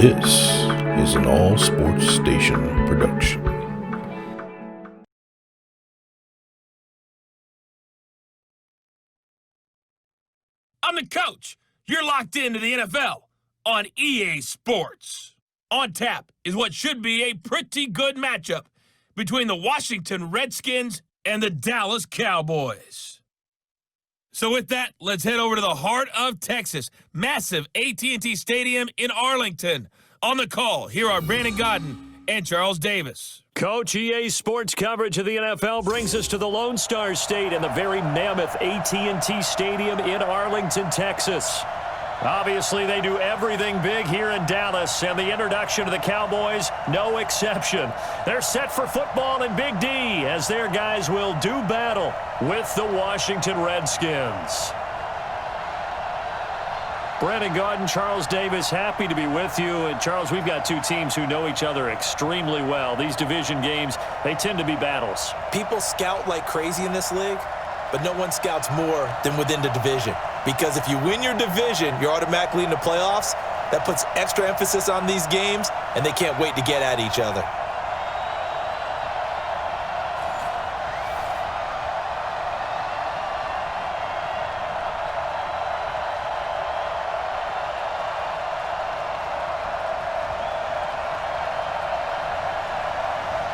This is an All Sports Station production. I'm the coach. You're locked into the NFL on EA Sports. On tap is what should be a pretty good matchup between the Washington Redskins and the Dallas Cowboys. So with that, let's head over to the heart of Texas, massive AT&T Stadium in Arlington. On the call, here are Brandon Godden and Charles Davis. Coach, EA Sports coverage of the NFL brings us to the Lone Star State and the very mammoth AT&T Stadium in Arlington, Texas. Obviously, they do everything big here in Dallas, and the introduction to the Cowboys, no exception. They're set for football in Big D as their guys will do battle with the Washington Redskins. Brandon Godden, Charles Davis, happy to be with you. And Charles, we've got two teams who know each other extremely well. These division games, they tend to be battles. People scout like crazy in this league, but no one scouts more than within the division. Because if you win your division, you're automatically in the playoffs. That puts extra emphasis on these games, and they can't wait to get at each other.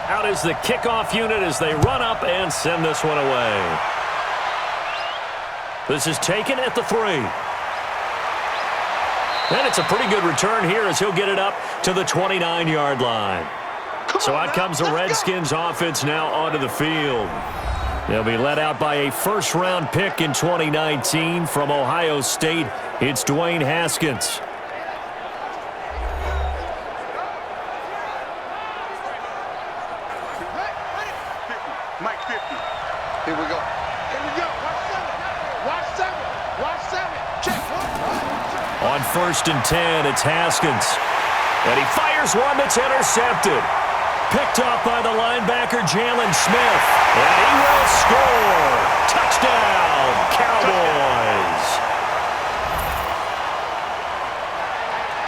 Out is the kickoff unit as they run up and send this one away. This is taken at the 3. And it's a pretty good return here as he'll get it up to the 29-yard line. So out comes the Redskins offense now onto the field. They'll be led out by a first-round pick in 2019 from Ohio State. It's Dwayne Haskins. Mike 50. Here we go. Watch 7. Check. On 1st and 10, it's Haskins. And he fires one that's intercepted. Picked up by the linebacker, Jalen Smith. And he will score. Touchdown, Cowboys.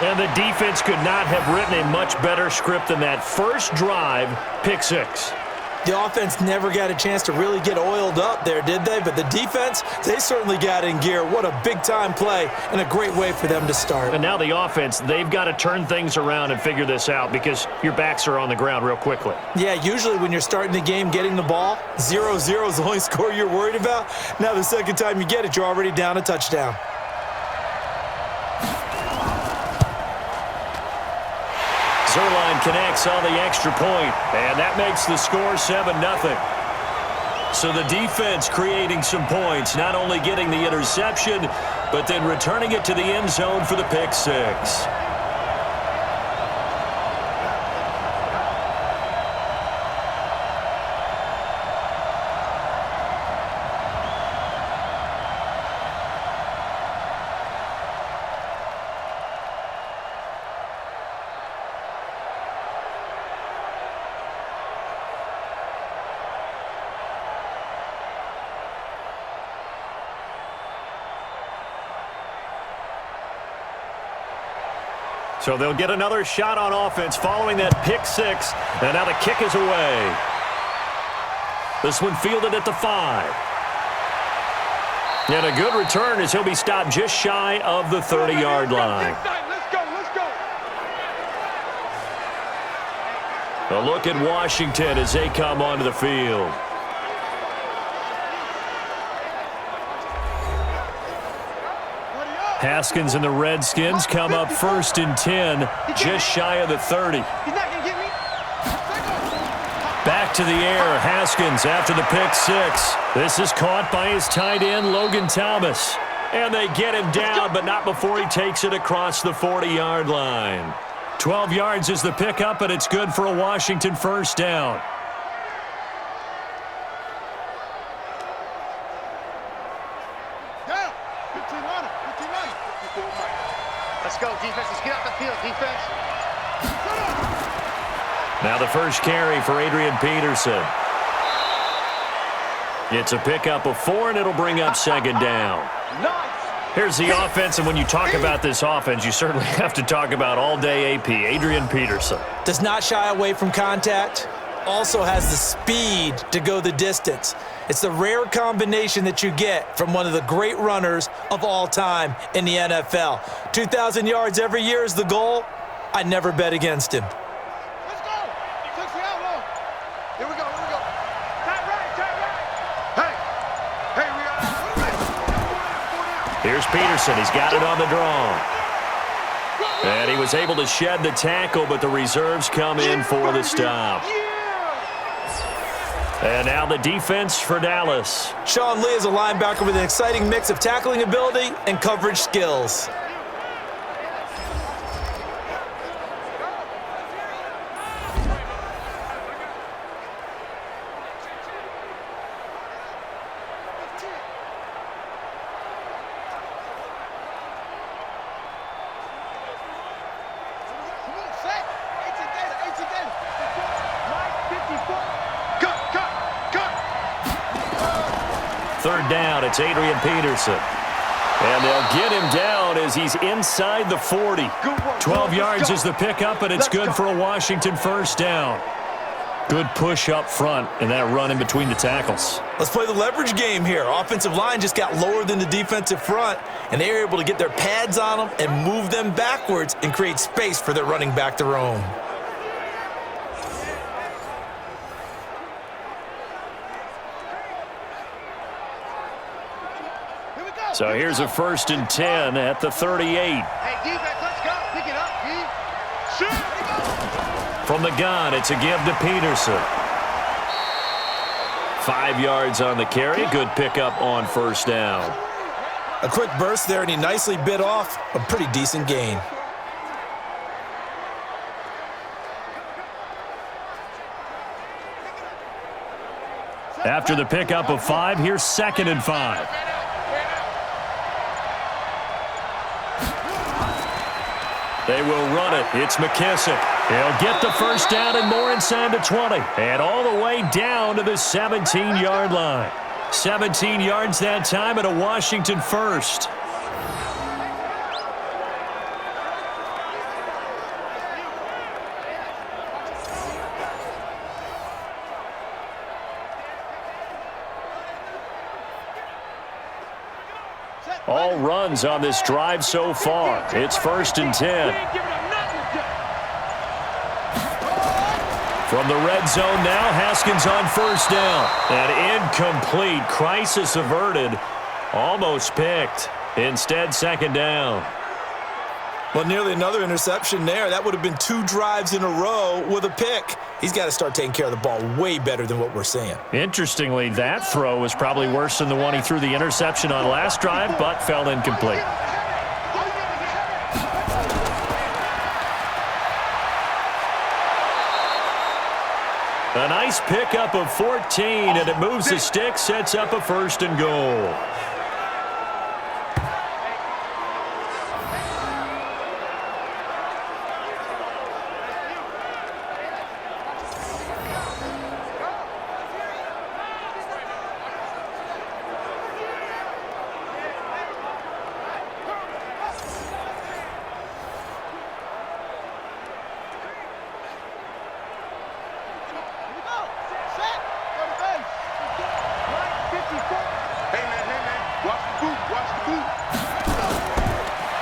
And the defense could not have written a much better script than that first drive, pick 6. The offense never got a chance to really get oiled up there, did they? But the defense, they certainly got in gear. What a big-time play and a great way for them to start. And now the offense, they've got to turn things around and figure this out because your backs are on the ground real quickly. Yeah, usually when you're starting the game getting the ball, 0-0 is the only score you're worried about. Now the second time you get it, you're already down a touchdown. Zerline connects on the extra point, and that makes the score 7-0. So the defense creating some points, not only getting the interception, but then returning it to the end zone for the pick 6. So they'll get another shot on offense following that pick 6, and now the kick is away. This one fielded at the 5. And a good return as he'll be stopped just shy of the 30-yard line. Let's go. A look at Washington as they come onto the field. Haskins and the Redskins come up 1st and 10, just shy of the 30. Back to the air, Haskins after the pick 6. This is caught by his tight end, Logan Thomas. And they get him down, but not before he takes it across the 40-yard line. 12 yards is the pickup, and it's good for a Washington first down. Let's go, defense. Let's get out the field, defense. Now the first carry for Adrian Peterson. It's a pickup of 4, and it'll bring up 2nd down. Nice. Here's the offense, and when you talk about this offense, you certainly have to talk about all-day AP, Adrian Peterson. Does not shy away from contact. Also has the speed to go the distance. It's the rare combination that you get from one of the great runners of all time in the NFL. 2,000 yards every year is the goal. I never bet against him. Let's go. Takes the outlaw. Here we go. Tight right. Hey, we got it. Here's Peterson. He's got it on the draw. And he was able to shed the tackle, but the reserves come in for the stop. And now the defense for Dallas. Sean Lee is a linebacker with an exciting mix of tackling ability and coverage skills. Third down, it's Adrian Peterson. And they'll get him down as he's inside the 40. 12 yards is the pickup, and it's good for a Washington first down. Good push up front and that run in between the tackles. Let's play the leverage game here. Offensive line just got lower than the defensive front, and they were able to get their pads on them and move them backwards and create space for their running back to roam. So here's a 1st and 10 at the 38. Hey, defense, let's go. Pick it up, D. Shoot. From the gun, it's a give to Peterson. 5 yards on the carry. Good pickup on first down. A quick burst there, and he nicely bit off a pretty decent gain. After the pickup of 5, here's 2nd and 5. They will run it. It's McKissick. He'll get the first down and more inside the 20. And all the way down to the 17-yard line. 17 yards that time, and a Washington first. All runs on this drive so far. It's 1st and 10. From the red zone now, Haskins on first down. And incomplete. Crisis averted. Almost picked. Instead, 2nd down. Well, nearly another interception there. That would have been 2 drives in a row with a pick. He's got to start taking care of the ball way better than what we're seeing. Interestingly, that throw was probably worse than the one he threw the interception on last drive, but fell incomplete. A nice pickup of 14, and it moves the stick, sets up a 1st and goal.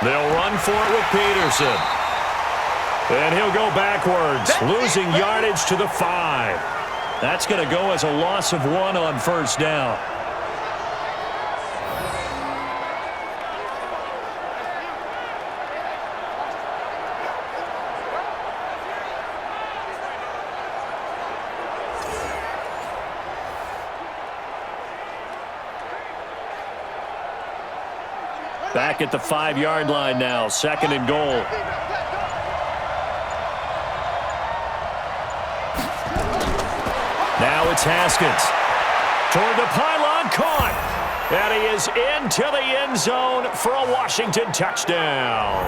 They'll run for it with Peterson. And he'll go backwards, losing yardage to the 5. That's going to go as a loss of 1 on first down. Back at the 5-yard line now, 2nd and goal. Now it's Haskins. Toward the pylon, caught. And he is into the end zone for a Washington touchdown.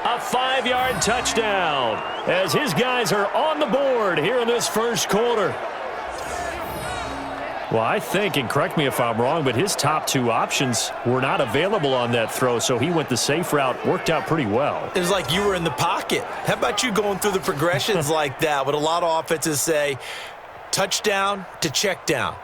A 5-yard touchdown as his guys are on the board here in this first quarter. Well, I think, and correct me if I'm wrong, but his top two options were not available on that throw, so he went the safe route. Worked out pretty well. It was like you were in the pocket. How about you going through the progressions like that? What a lot of offenses say, touchdown to check down.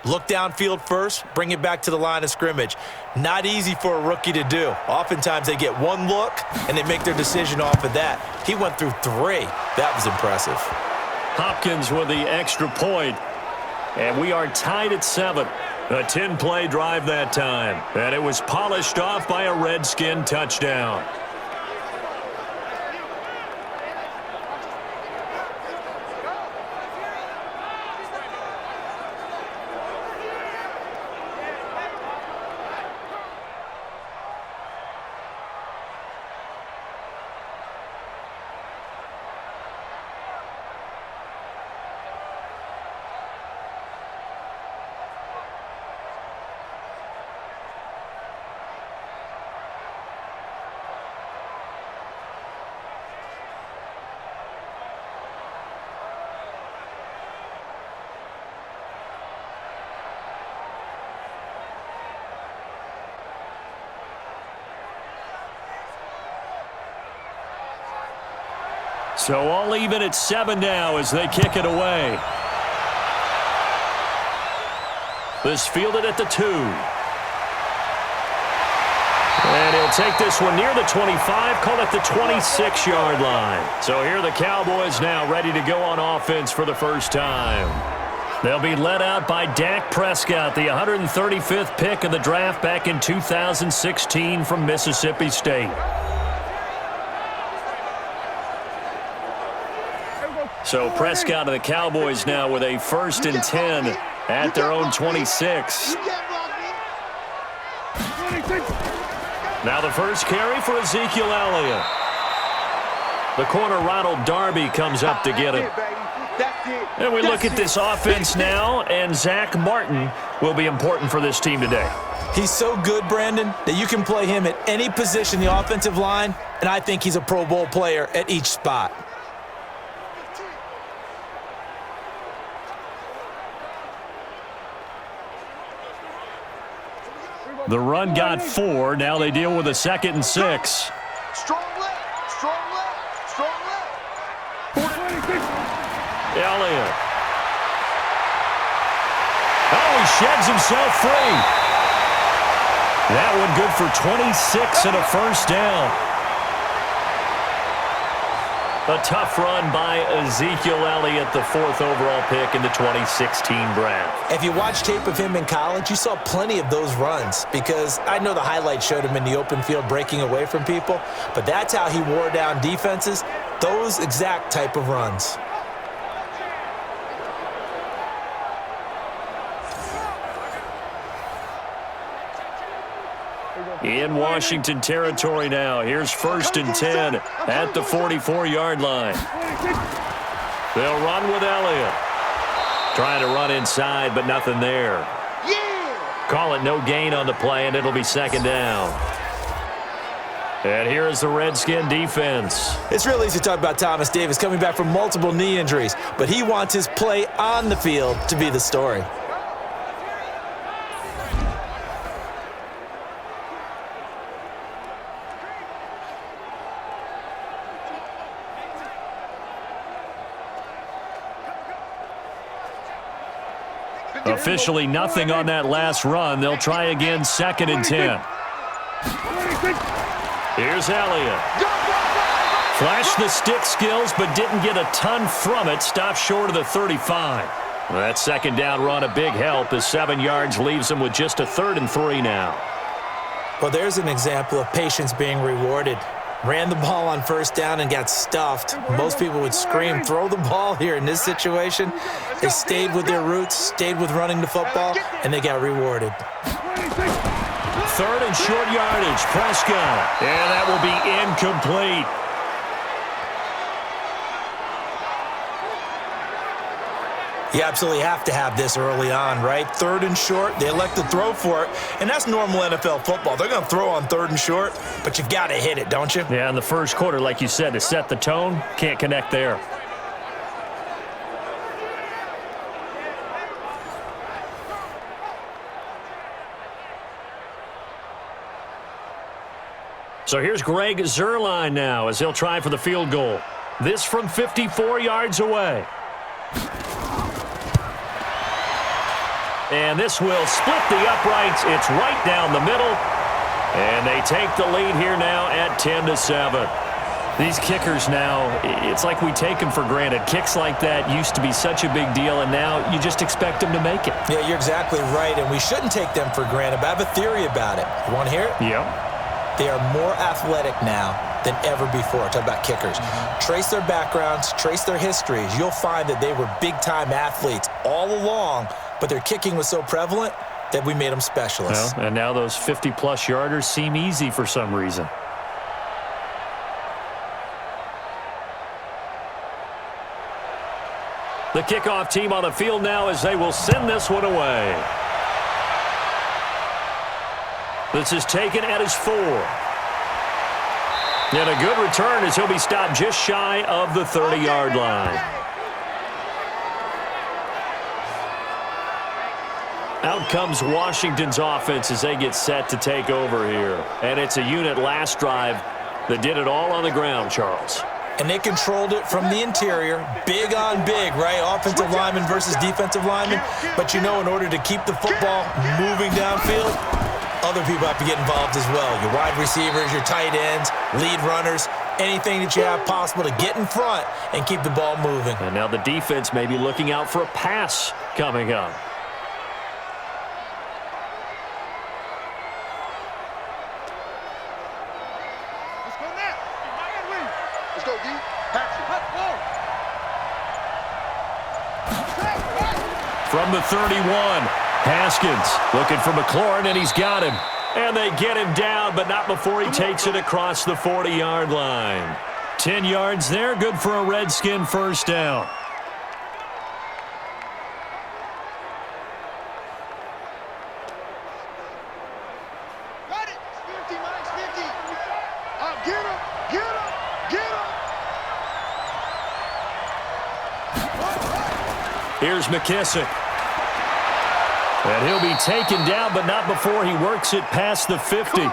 Look downfield first, bring it back to the line of scrimmage. Not easy for a rookie to do. Oftentimes they get one look, and they make their decision off of that. He went through 3. That was impressive. Hopkins with the extra point. And we are tied at 7. A 10-play drive that time. And it was polished off by a Redskin touchdown. So all even at 7 now as they kick it away. This fielded at the 2. And he'll take this one near the 25, call it the 26-yard line. So here are the Cowboys now ready to go on offense for the first time. They'll be led out by Dak Prescott, the 135th pick of the draft back in 2016 from Mississippi State. So Prescott and the Cowboys now with a 1st and 10 at their own 26. Now the first carry for Ezekiel Elliott. The corner Ronald Darby comes up to get him. And we look at this offense now, and Zach Martin will be important for this team today. He's so good, Brandon, that you can play him at any position in the offensive line, and I think he's a Pro Bowl player at each spot. The run got 4. Now they deal with a 2nd and 6. Strong left, strong left, strong left. Elliott. Oh, he sheds himself free. That one good for 26 and a 1st down. A tough run by Ezekiel Elliott, the 4th overall pick in the 2016 draft. If you watch tape of him in college, you saw plenty of those runs because I know the highlights showed him in the open field breaking away from people, but that's how he wore down defenses, those exact type of runs. In Washington territory now. Here's 1st and 10 at the 44-yard line. They'll run with Elliott. Trying to run inside, but nothing there. Call it no gain on the play, and it'll be 2nd down. And here is the Redskin defense. It's real easy to talk about Thomas Davis coming back from multiple knee injuries, but he wants his play on the field to be the story. Officially nothing on that last run. They'll try again, 2nd and 10. Here's Elliott. Flashed the stick skills, but didn't get a ton from it. Stopped short of the 35. That 2nd down run a big help as 7 yards leaves them with just a 3rd and 3 now. Well, there's an example of patience being rewarded. Ran the ball on 1st down and got stuffed. Most people would scream, throw the ball here. In this situation, they stayed with their roots, stayed with running the football, and they got rewarded. 3rd and short yardage, Prescott. And that will be incomplete. You absolutely have to have this early on, right? 3rd and short, they elect to throw for it, and that's normal NFL football. They're going to throw on 3rd and short, but you got to hit it, don't you? Yeah, in the first quarter, like you said, to set the tone, can't connect there. So here's Greg Zuerlein now as he'll try for the field goal. This from 54 yards away. And this will split the uprights. It's right down the middle. And they take the lead here now at 10-7. These kickers now, it's like we take them for granted. Kicks like that used to be such a big deal, and now you just expect them to make it. Yeah, you're exactly right, and we shouldn't take them for granted, but I have a theory about it. You want to hear it? Yep. They are more athletic now than ever before. Talk about kickers. Trace their backgrounds, trace their histories. You'll find that they were big-time athletes all along, but their kicking was so prevalent that we made them specialists. Well, and now those 50-plus yarders seem easy for some reason. The kickoff team on the field now as they will send this one away. This is taken at his 4. And a good return as he'll be stopped just shy of the 30-yard line. Out comes Washington's offense as they get set to take over here. And it's a unit last drive that did it all on the ground, Charles. And they controlled it from the interior, big on big, right? Offensive lineman versus defensive lineman. But you know, in order to keep the football moving downfield, other people have to get involved as well. Your wide receivers, your tight ends, lead runners, anything that you have possible to get in front and keep the ball moving. And now the defense may be looking out for a pass coming up. From the 31, Haskins looking for McLaurin, and he's got him. And they get him down, but not before he takes it across the 40-yard line. 10 yards there, good for a Redskin first down. Got it. 50, Mike's 50. Get him. Get him. Get him. Here's McKissick. And he'll be taken down, but not before he works it past the 50.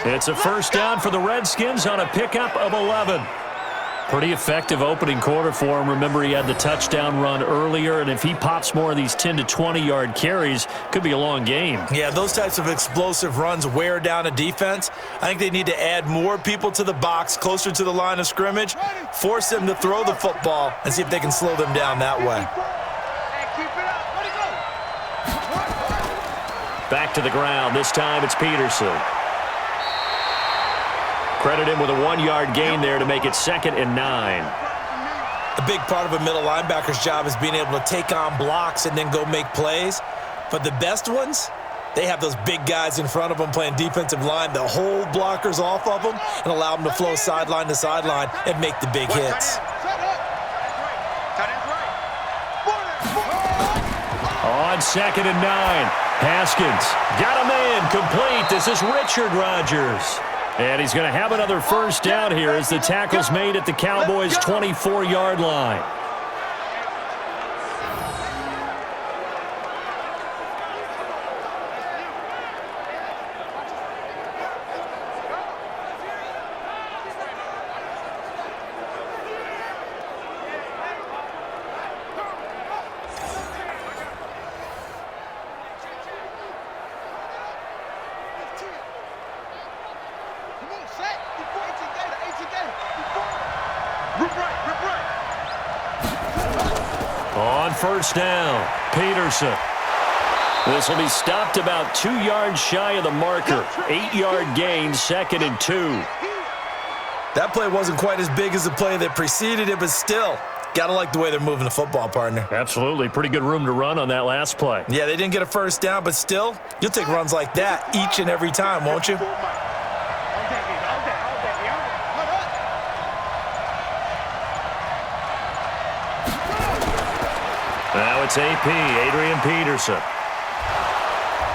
It's a first down for the Redskins on a pickup of 11. Pretty effective opening quarter for him. Remember, he had the touchdown run earlier, and if he pops more of these 10 to 20-yard carries, could be a long game. Yeah, those types of explosive runs wear down a defense. I think they need to add more people to the box, closer to the line of scrimmage, force them to throw the football, and see if they can slow them down that way. Back to the ground. This time it's Peterson. Credit him with a 1-yard gain there to make it 2nd and 9. A big part of a middle linebacker's job is being able to take on blocks and then go make plays. But the best ones, they have those big guys in front of them playing defensive line that hold blockers off of them and allow them to flow sideline to sideline and make the big hits. On 2nd and 9, Haskins got a man complete. This is Richard Rodgers. And he's going to have another first down here as the tackle's made at the Cowboys' 24-yard line. On first down, Peterson. This will be stopped about 2 yards shy of the marker. 8-yard gain, 2nd and 2. That play wasn't quite as big as the play that preceded it, but still, got to like the way they're moving the football, partner. Absolutely. Pretty good room to run on that last play. Yeah, they didn't get a first down, but still, you'll take runs like that each and every time, won't you? Now it's AP, Adrian Peterson.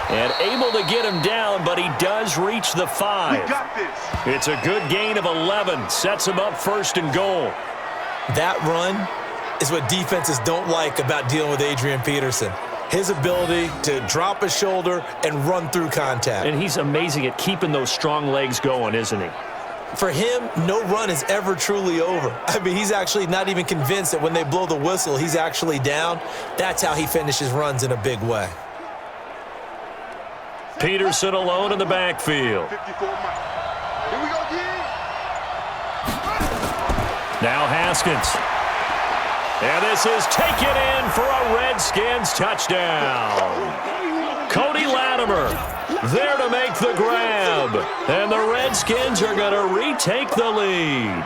And able to get him down, but he does reach the 5. We got this. It's a good gain of 11. Sets him up 1st and goal. That run is what defenses don't like about dealing with Adrian Peterson. His ability to drop his shoulder and run through contact. And he's amazing at keeping those strong legs going, isn't he? For him, no run is ever truly over. I mean, he's actually not even convinced that when they blow the whistle, he's actually down. That's how he finishes runs in a big way. Peterson alone in the backfield. 54 Mike. Here we go, Now Haskins. And this is taken in for a Redskins touchdown. Cody Latimer there to make the grab. And the Redskins are going to retake the lead.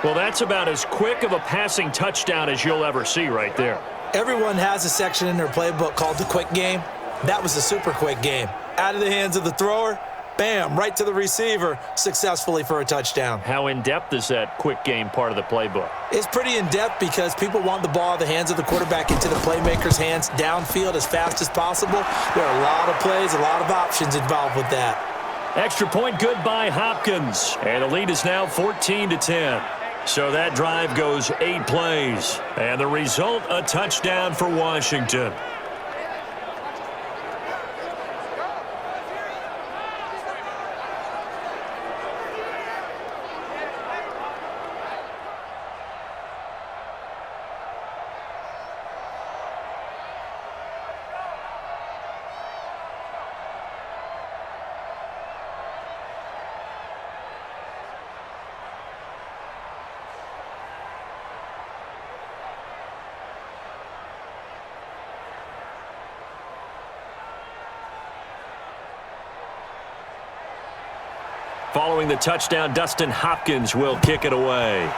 Well, that's about as quick of a passing touchdown as you'll ever see right there. Everyone has a section in their playbook called the quick game. That was a super quick game. Out of the hands of the thrower, bam, right to the receiver, successfully for a touchdown. How in-depth is that quick game part of the playbook? It's pretty in-depth because people want the ball out of the hands of the quarterback into the playmaker's hands downfield as fast as possible. There are a lot of plays, a lot of options involved with that. Extra point good by Hopkins. And the lead is now 14-10. So that drive goes 8 plays. And the result, a touchdown for Washington. Following the touchdown, Dustin Hopkins will kick it away.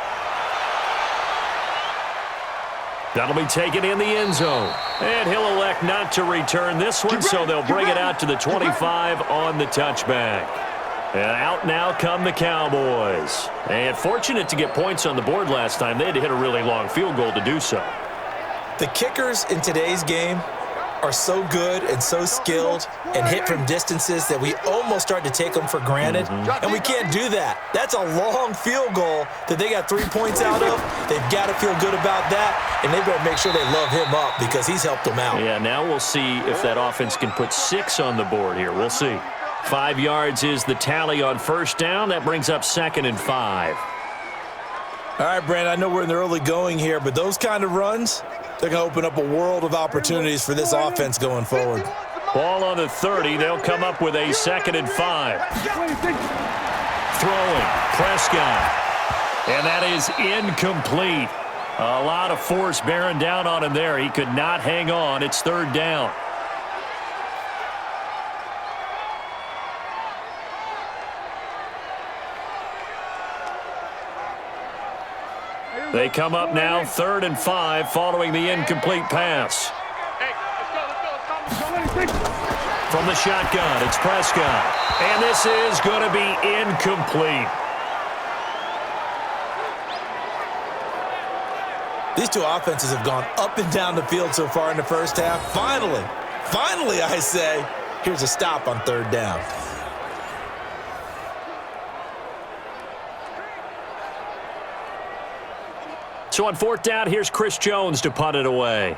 That'll be taken in the end zone. And he'll elect not to return this one, so they'll bring it out to the 25 on the touchback. And out now come the Cowboys. And fortunate to get points on the board last time. They had to hit a really long field goal to do so. The kickers in today's game are so good and so skilled and hit from distances that we almost start to take them for granted. And we can't do that. That's a long field goal that they got 3 points out of. They've got to feel good about that, and they better make sure they love him up because he's helped them out. Yeah, now we'll see if that offense can put 6 on the board here. We'll see. 5 yards is the tally on first down. That brings up 2nd and 5. All right, Brandon, I know we're in the early going here, but those kind of runs, they're going to open up a world of opportunities for this offense going forward. Ball on the 30. They'll come up with a 2nd and 5. Throwing. Prescott. And that is incomplete. A lot of force bearing down on him there. He could not hang on. It's 3rd down. They come up now 3rd and 5 following the incomplete pass. From the shotgun, it's Prescott. And this is going to be incomplete. These two offenses have gone up and down the field so far in the first half. Finally, I say, here's a stop on 3rd down. So on 4th down, here's Chris Jones to punt it away.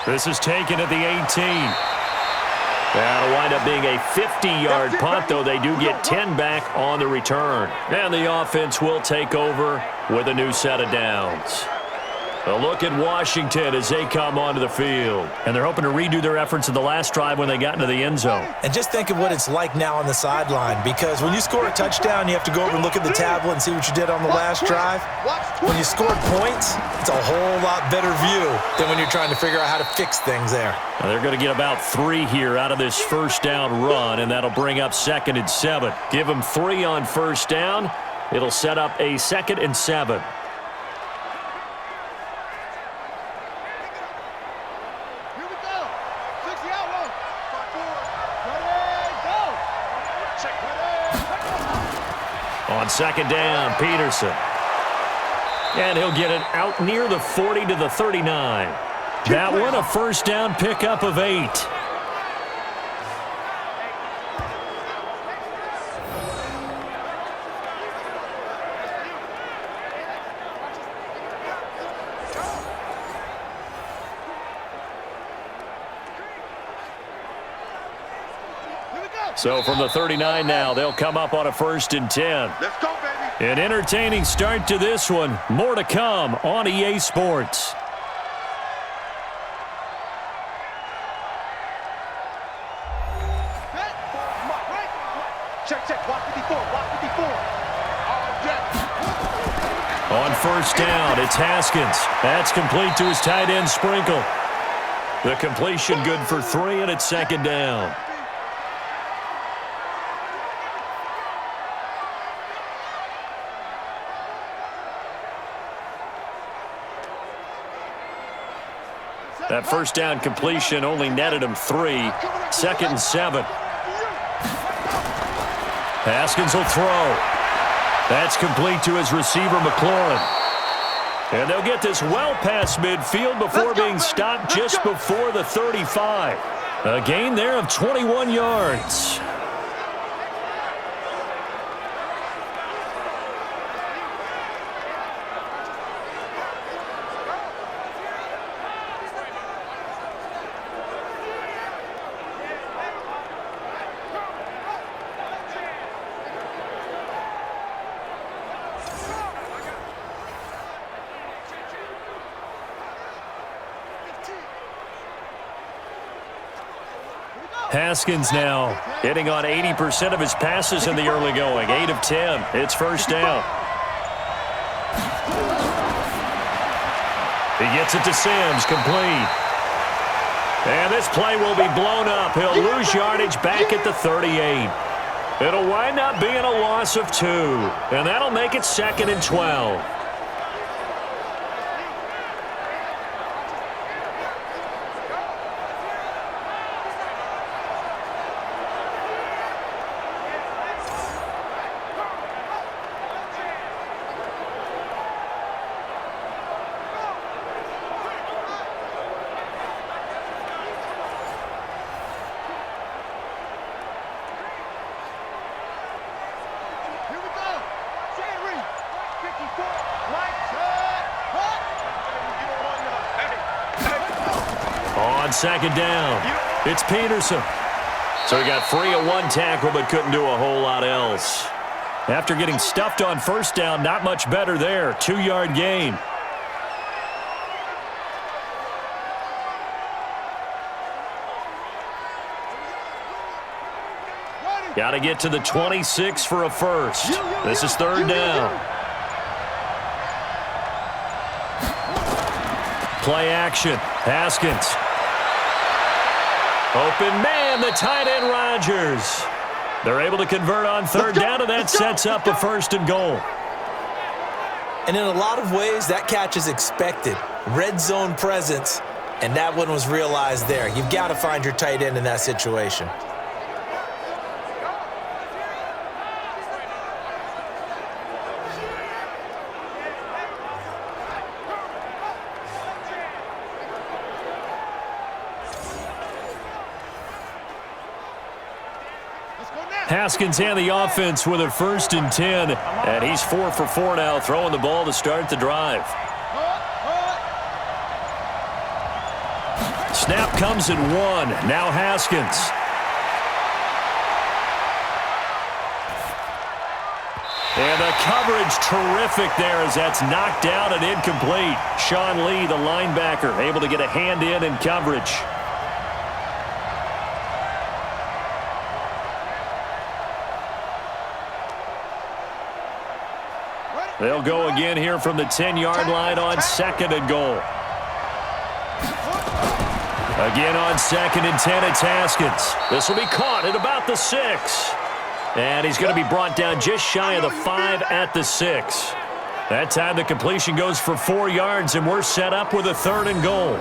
This is taken at the 18. That'll wind up being a 50-yard punt, though they do get 10 back on the return. And the offense will take over with a new set of downs. A look at Washington as they come onto the field. And they're hoping to redo their efforts in the last drive when they got into the end zone. And just think of what it's like now on the sideline, because when you score a touchdown, you have to go over and look at the tablet and see what you did on the last drive. When you scored points, it's a whole lot better view than when you're trying to figure out how to fix things there. Now they're going to get about 3 here out of this first down run, and that'll bring up 2nd and 7. Give them 3 on first down. It'll set up a 2nd and 7. On 2nd down, Peterson. And he'll get it out near the 40 to the 39. That one a first down pickup of 8. So from the 39 now, they'll come up on a 1st and 10. Let's go, baby. An entertaining start to this one. More to come on EA Sports. Check, check. Block 54. Block 54. On 1st down, it's Haskins. That's complete to his tight end, Sprinkle. The completion good for 3, and it's 2nd down. That 1st down completion only netted him 3. 2nd and 7. Haskins will throw. That's complete to his receiver, McLaurin. And they'll get this well past midfield before being stopped just before the 35. A gain there of 21 yards. Haskins now hitting on 80% of his passes in the early going. 8 of 10. It's 1st down. He gets it to Sims, complete. And this play will be blown up. He'll lose yardage back at the 38. It'll wind up being a loss of 2. And that'll make it 2nd and 12. On 2nd down, it's Peterson. So he got free of 1 tackle but couldn't do a whole lot else. After getting stuffed on 1st down, not much better there. 2-yard gain. Got to get to the 26 for a 1st. This is 3rd down. Play action. Haskins. Open man, the tight end Rodgers. They're able to convert on 3rd down, and that sets up a 1st and goal. And in a lot of ways, that catch is expected. Red zone presence, and that one was realized there. You've got to find your tight end in that situation. Haskins and the offense with a 1st and 10. And he's 4 for 4 now, throwing the ball to start the drive. Snap comes at 1. Now Haskins. And the coverage terrific there as that's knocked down and incomplete. Sean Lee, the linebacker, able to get a hand in coverage. They'll go again here from the 10-yard line on 2nd and goal. Again on 2nd and 10, it's Haskins. This will be caught at about the 6. And he's going to be brought down just shy of the 5 at the 6. That time the completion goes for 4 yards, and we're set up with a 3rd and goal.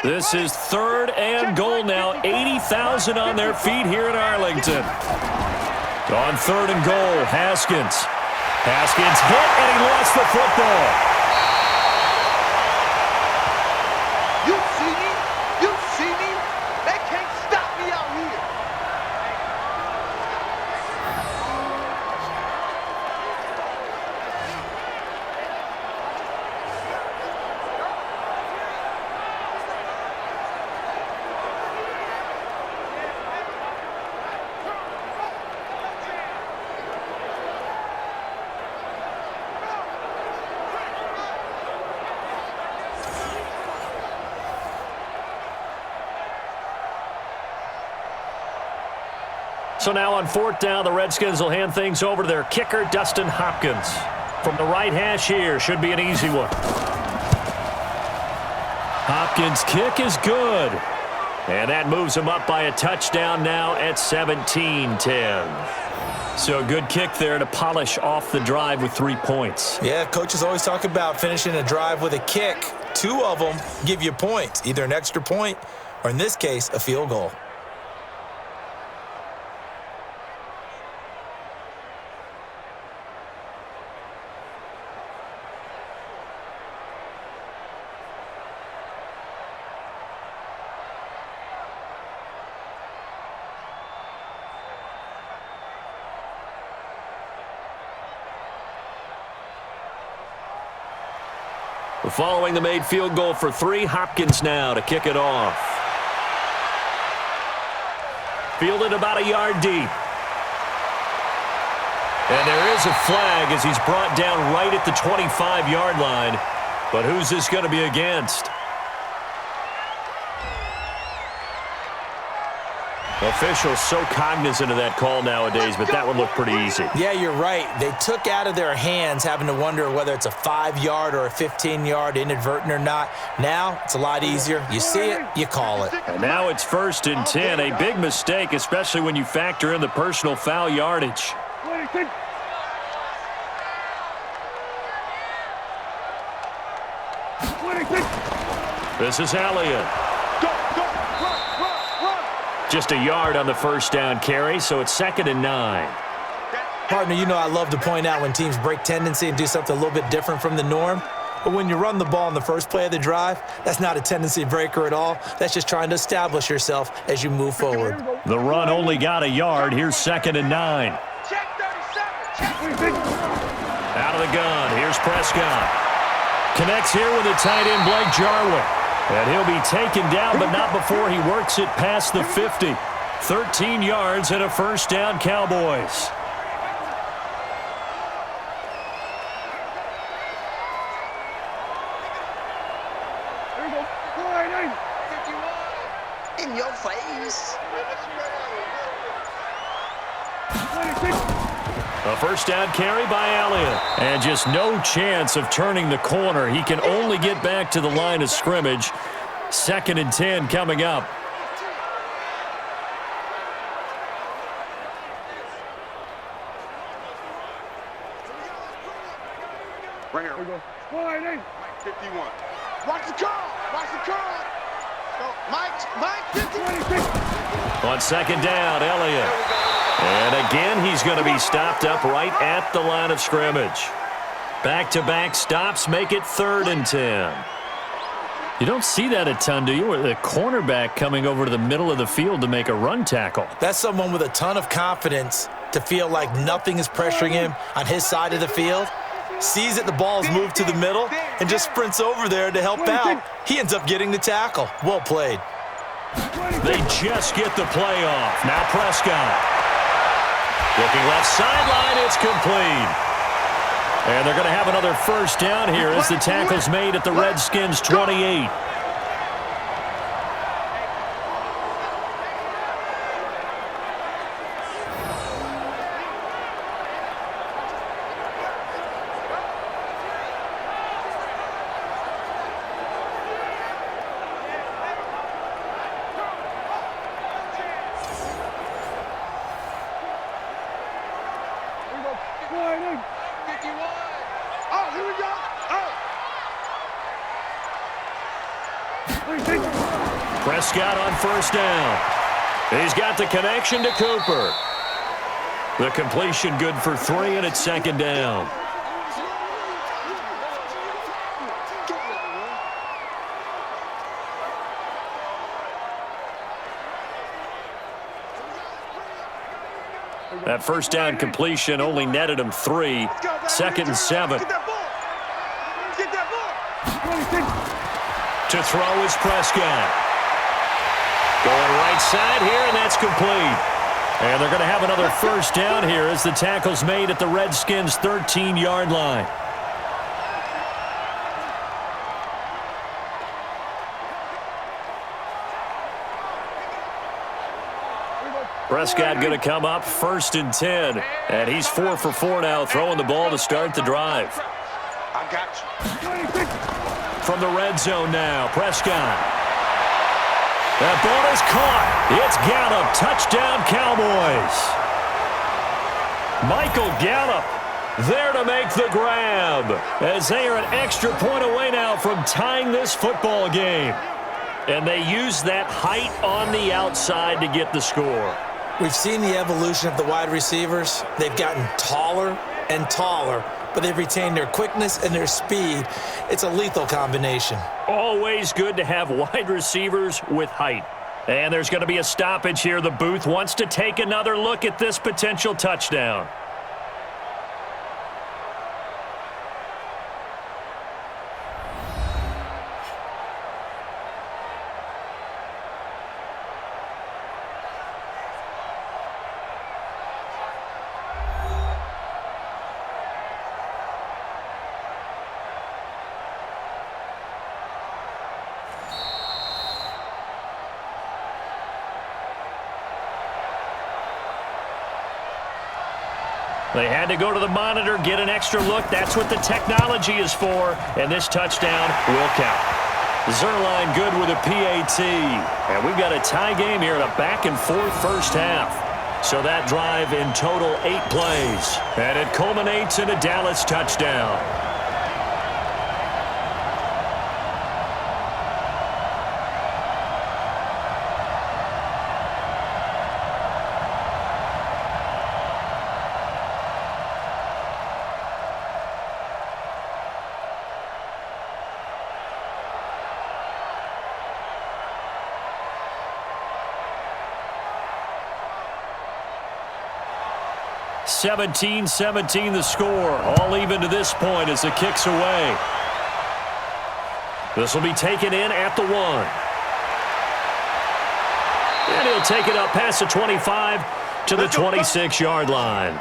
This is 3rd and goal now. 80,000 on their feet here in Arlington. On 3rd and goal, Haskins. Haskins hit, and he lost the football. You see me? You see me? They can't stop me out here. So now on 4th down, the Redskins will hand things over to their kicker, Dustin Hopkins. From the right hash here, should be an easy one. Hopkins' kick is good. And that moves him up by a touchdown now at 17-10. So a good kick there to polish off the drive with 3 points. Yeah, coaches always talk about finishing a drive with a kick. 2 of them give you points, either an extra point or, in this case, a field goal. Following the made field goal for 3, Hopkins now to kick it off. Fielded about a yard deep. And there is a flag as he's brought down right at the 25-yard line. But who's this going to be against? Officials so cognizant of that call nowadays, but that would look pretty easy. Yeah, you're right. They took out of their hands having to wonder whether it's a 5-yard or a 15-yard inadvertent or not. Now, it's a lot easier. You see it, you call it. And now it's 1st and 10. A big mistake, especially when you factor in the personal foul yardage. This is Elliott. Just a yard on the 1st down carry, so it's 2nd and 9. Partner, you know I love to point out when teams break tendency and do something a little bit different from the norm. But when you run the ball in the first play of the drive, that's not a tendency breaker at all. That's just trying to establish yourself as you move forward. The run only got a yard. Here's 2nd and 9. Out of the gun. Here's Prescott. Connects here with the tight end, Blake Jarwin. And he'll be taken down, but not before he works it past the 50. 13 yards and a 1st down, Cowboys. In your face. A 1st down carry by Elliott. And just no chance of turning the corner. He can only get back to the line of scrimmage. 2nd and 10 coming up. Right here. We go. 51. Watch the curl. Watch the curl. Go. Mike, 50. On 2nd down, Elliott. And again, he's going to be stopped up right at the line of scrimmage. Back-to-back stops make it 3rd and 10. You don't see that a ton, do you? Or the cornerback coming over to the middle of the field to make a run tackle. That's someone with a ton of confidence to feel like nothing is pressuring him on his side of the field. Sees that the ball's moved to the middle and just sprints over there to help out. He ends up getting the tackle. Well played. They just get the play off. Now Prescott. Looking left sideline, it's complete. And they're going to have another 1st down here as the tackle's made at the Redskins' 28. Oh, here we go. Oh. Prescott on 1st down. He's got the connection to Cooper. The completion good for 3, and it's 2nd down. That 1st down completion only netted him 3. 2nd and 7. Get that ball. Get that ball. To throw is Prescott. Going right side here, and that's complete. And they're going to have another 1st down here as the tackle's made at the Redskins' 13-yard line. Prescott going to come up 1st and 10. And he's 4 for 4 now, throwing the ball to start the drive. I got you. From the red zone now, Prescott. That ball is caught. It's Gallup. Touchdown, Cowboys. Michael Gallup there to make the grab, as they are an extra point away now from tying this football game. And they use that height on the outside to get the score. We've seen the evolution of the wide receivers. They've gotten taller and taller, but they've retained their quickness and their speed. It's a lethal combination. Always good to have wide receivers with height. And there's going to be a stoppage here. The booth wants to take another look at this potential touchdown. They had to go to the monitor, get an extra look. That's what the technology is for. And this touchdown will count. Zerline good with a PAT. And we've got a tie game here in a back-and-forth first half. So that drive in total 8 plays. And it culminates in a Dallas touchdown. (17-17) the score. All even to this point as the kick's away. This will be taken in at the 1. And he'll take it up past the 25 to the 26-yard line.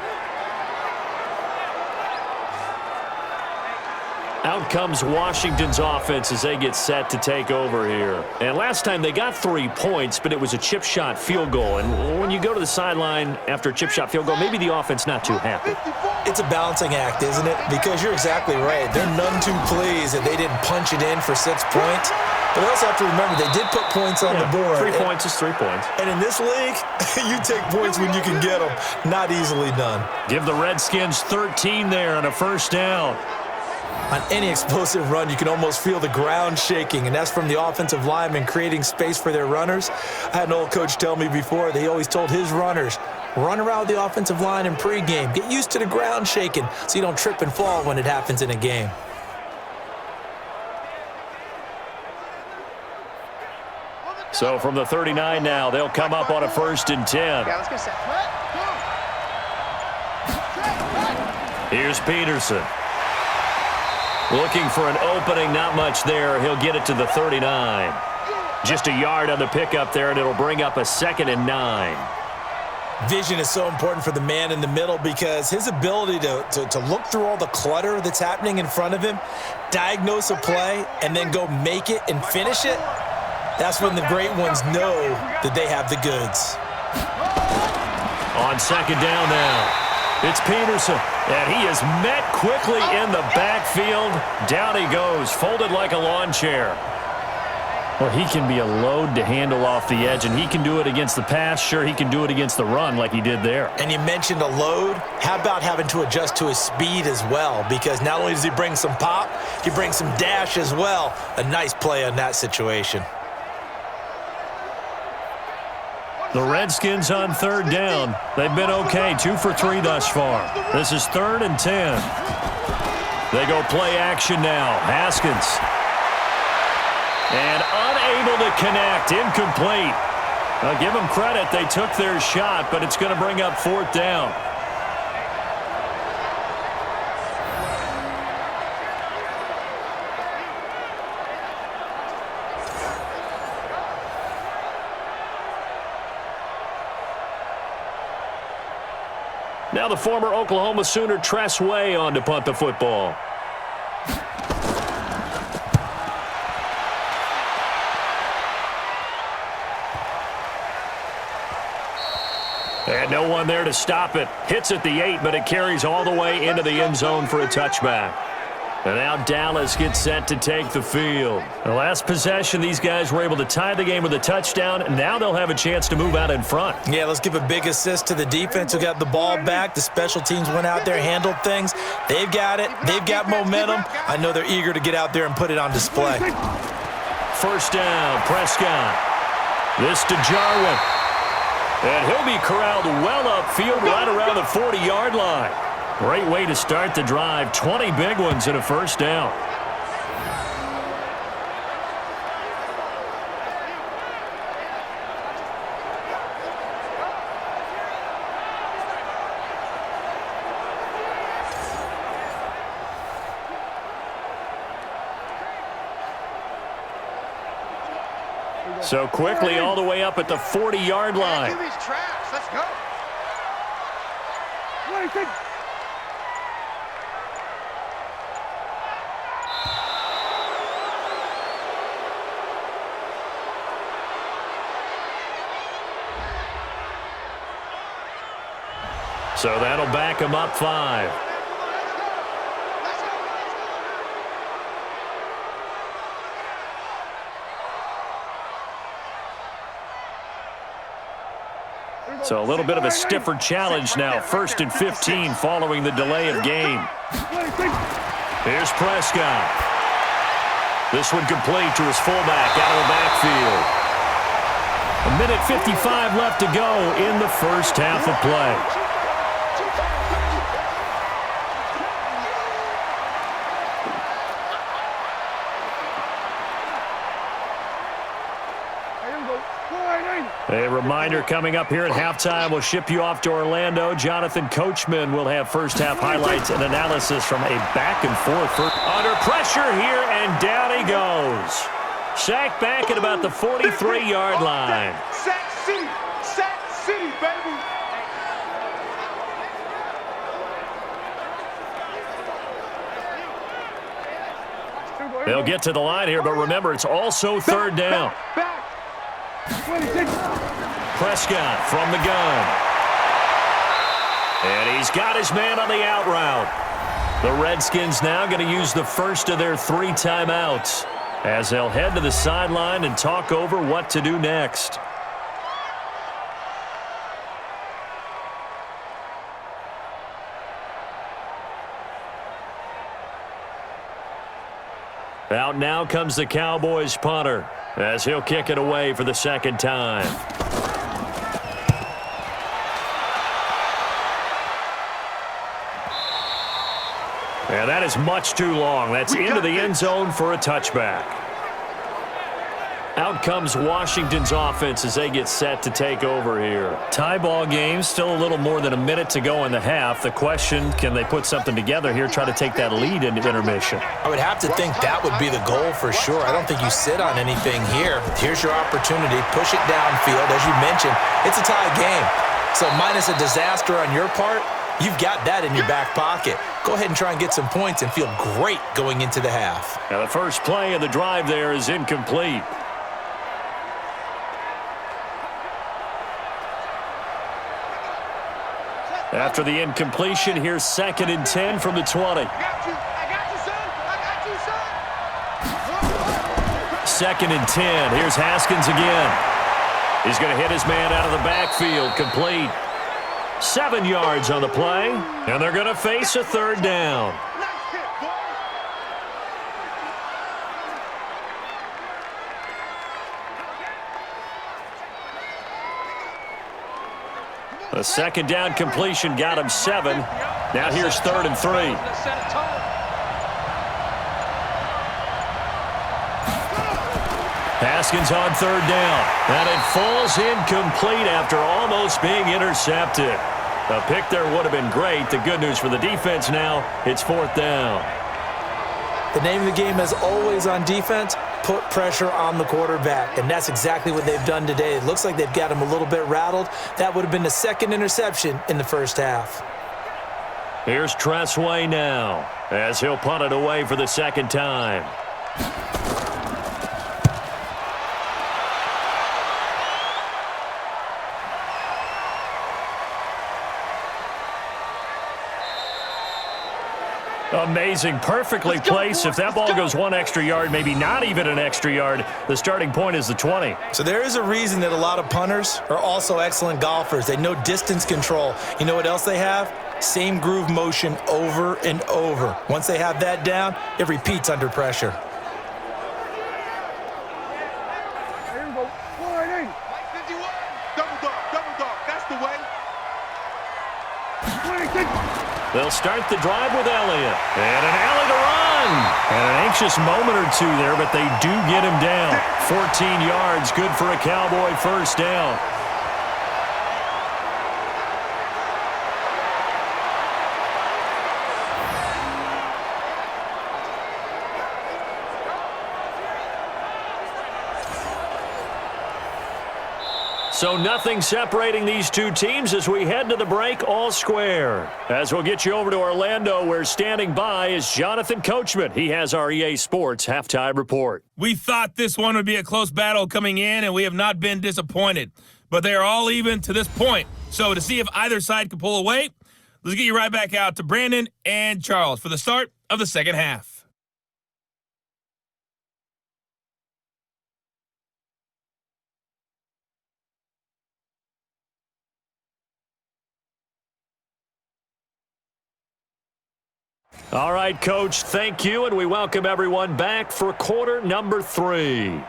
Out comes Washington's offense as they get set to take over here. And last time they got 3 points, but it was a chip shot field goal. And when you go to the sideline after a chip shot field goal, maybe the offense not too happy. It's a balancing act, isn't it? Because you're exactly right. They're none too pleased that they didn't punch it in for 6 points. But they also have to remember they did put points on the board. 3 points is 3 points. And in this league, you take points when you can get them. Not easily done. Give the Redskins 13 there on a first down. On any explosive run, you can almost feel the ground shaking, and that's from the offensive linemen creating space for their runners. I had an old coach tell me before, he always told his runners, run around the offensive line in pregame. Get used to the ground shaking so you don't trip and fall when it happens in a game. So from the 39 now, they'll come up on a 1st and 10. Yeah, let's go set. Here's Peterson. Looking for an opening, not much there. He'll get it to the 39. Just a yard on the pickup there, and it'll bring up a 2nd and 9. Vision is so important for the man in the middle because his ability to look through all the clutter that's happening in front of him, diagnose a play, and then go make it and finish it, that's when the great ones know that they have the goods. On 2nd down now. It's Peterson, and he is met quickly in the backfield. Down he goes, folded like a lawn chair. Well, he can be a load to handle off the edge, and he can do it against the pass. Sure, he can do it against the run like he did there. And you mentioned a load. How about having to adjust to his speed as well? Because not only does he bring some pop, he brings some dash as well. A nice play on that situation. The Redskins on 3rd down. They've been okay, 2 for 3 thus far. This is 3rd and 10. They go play action now. Haskins. And unable to connect. Incomplete. I'll give them credit. They took their shot, but it's going to bring up 4th down. Now the former Oklahoma Sooner Tress Way on to punt the football. And no one there to stop it. Hits at the 8, but it carries all the way into the end zone for a touchback. And now Dallas gets set to take the field. The last possession, these guys were able to tie the game with a touchdown, and now they'll have a chance to move out in front. Yeah, let's give a big assist to the defense who got the ball back. The special teams went out there, handled things. They've got it. They've got momentum. I know they're eager to get out there and put it on display. First down, Prescott. This to Jarwin. And he'll be corralled well upfield right around the 40-yard line. Great way to start the drive. 20 big ones and a first down. So quickly all the way up at the 40-yard line. Give these tracks. Let's go. So that'll back him up 5. So a little bit of a stiffer challenge now. 1st and 15 following the delay of game. Here's Prescott. This one complete to his fullback out of the backfield. 1:55 left to go in the first half of play. A reminder coming up here at halftime. We'll ship you off to Orlando. Jonathan Coachman will have first-half highlights and analysis from a back-and-forth. Under pressure here, and down he goes. Sacked back at about the 43-yard line. Sack City. Sack City, baby. They'll get to the line here, but remember, it's also third down. Prescott from the gun. And he's got his man on the out route. The Redskins now going to use the first of their 3 timeouts as they'll head to the sideline and talk over what to do next. Out now comes the Cowboys punter as he'll kick it away for the second time. And that is much too long. That's into the end zone for a touchback. Out comes Washington's offense as they get set to take over here. Tie ball game, still a little more than a minute to go in the half. The question, can they put something together here, try to take that lead into intermission? I would have to think that would be the goal for sure. I don't think you sit on anything here. Here's your opportunity. Push it downfield. As you mentioned, it's a tie game. So minus a disaster on your part, you've got that in your back pocket. Go ahead and try and get some points and feel great going into the half. Now the first play of the drive there is incomplete. After the incompletion, here's 2nd and 10 from the 20. I got you, son. I got you, son. 2nd and 10. Here's Haskins again. He's going to hit his man out of the backfield. Complete. 7 yards on the play. And they're going to face a third down. Nice hit, boy. A second down completion got him 7. Now here's 3rd and 3. Let's set a tone. Haskins on 3rd down. And it falls incomplete after almost being intercepted. A pick there would have been great. The good news for the defense now, it's 4th down. The name of the game is always on defense, put pressure on the quarterback. And that's exactly what they've done today. It looks like they've got him a little bit rattled. That would have been the 2nd interception in the first half. Here's Tressway now as he'll punt it away for the 2nd time. Amazing. Perfectly placed. If that ball goes one extra yard, maybe not even an extra yard, the starting point is the 20. So there is a reason that a lot of punters are also excellent golfers. They know distance control. You know what else they have? Same groove motion over and over. Once they have that down, it repeats under pressure. Here we go. Slide in. 51. Double dog. That's the way. 26. They'll start the drive with Elliott. And an alley to run. And an anxious moment or two there, but they do get him down. 14 yards, good for a Cowboy first down. So nothing separating these two teams as we head to the break all square. As we'll get you over to Orlando, where standing by is Jonathan Coachman. He has our EA Sports halftime report. We thought this one would be a close battle coming in, and we have not been disappointed. But they are all even to this point. So to see if either side can pull away, let's get you right back out to Brandon and Charles for the start of the second half. All right, Coach, thank you, and we welcome everyone back for quarter number 3.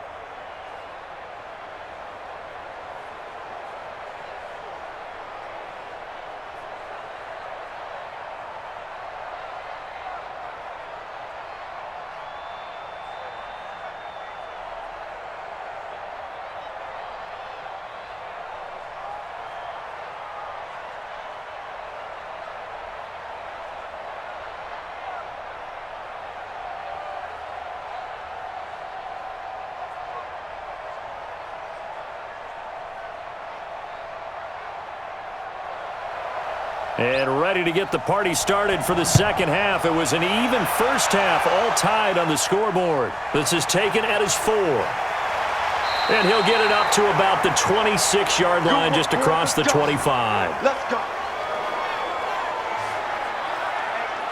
And ready to get the party started for the second half. It was an even first half, all tied on the scoreboard. This is taken at his 4. And he'll get it up to about the 26-yard line, just across the 25. Let's go.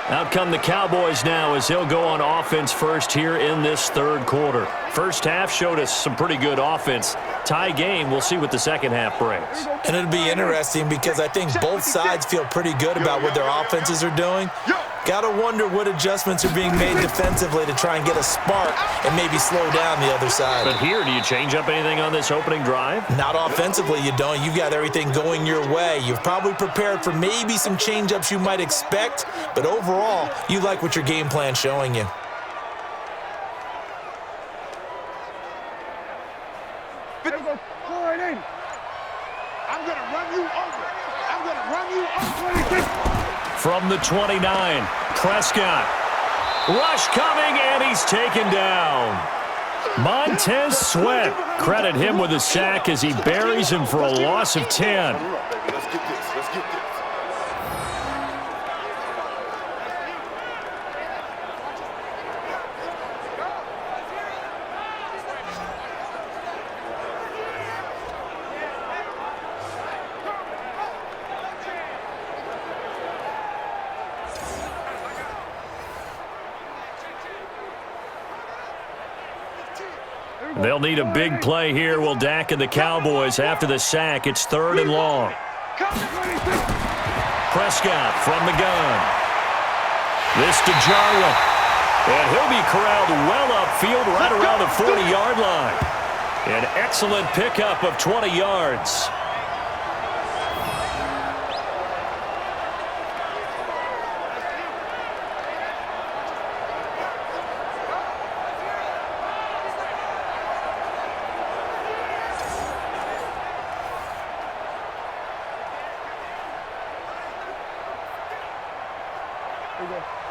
Out come the Cowboys now as he'll go on offense first here in this third quarter. First half showed us some pretty good offense. Tie game, we'll see what the second half brings. And it'll be interesting because I think both sides feel pretty good about what their offenses are doing. Gotta wonder what adjustments are being made defensively to try and get a spark and maybe slow down the other side. But here, do you change up anything on this opening drive? Not offensively, you don't. You've got everything going your way. You've probably prepared for maybe some change-ups you might expect, but overall, you like what your game plan's showing you. Slide in. I'm going to run you over. I'm going to run you over. 26. From the 29, Prescott. Rush coming, and he's taken down. Montez Sweat. Credit him with a sack as he buries him for a loss of 10. Let's get this. Let's get this. They'll need a big play here. Will Dak and the Cowboys after the sack. It's 3rd and long. Prescott from the gun. This to Jarwin. And he'll be corralled well upfield right around the 40-yard line. An excellent pickup of 20 yards.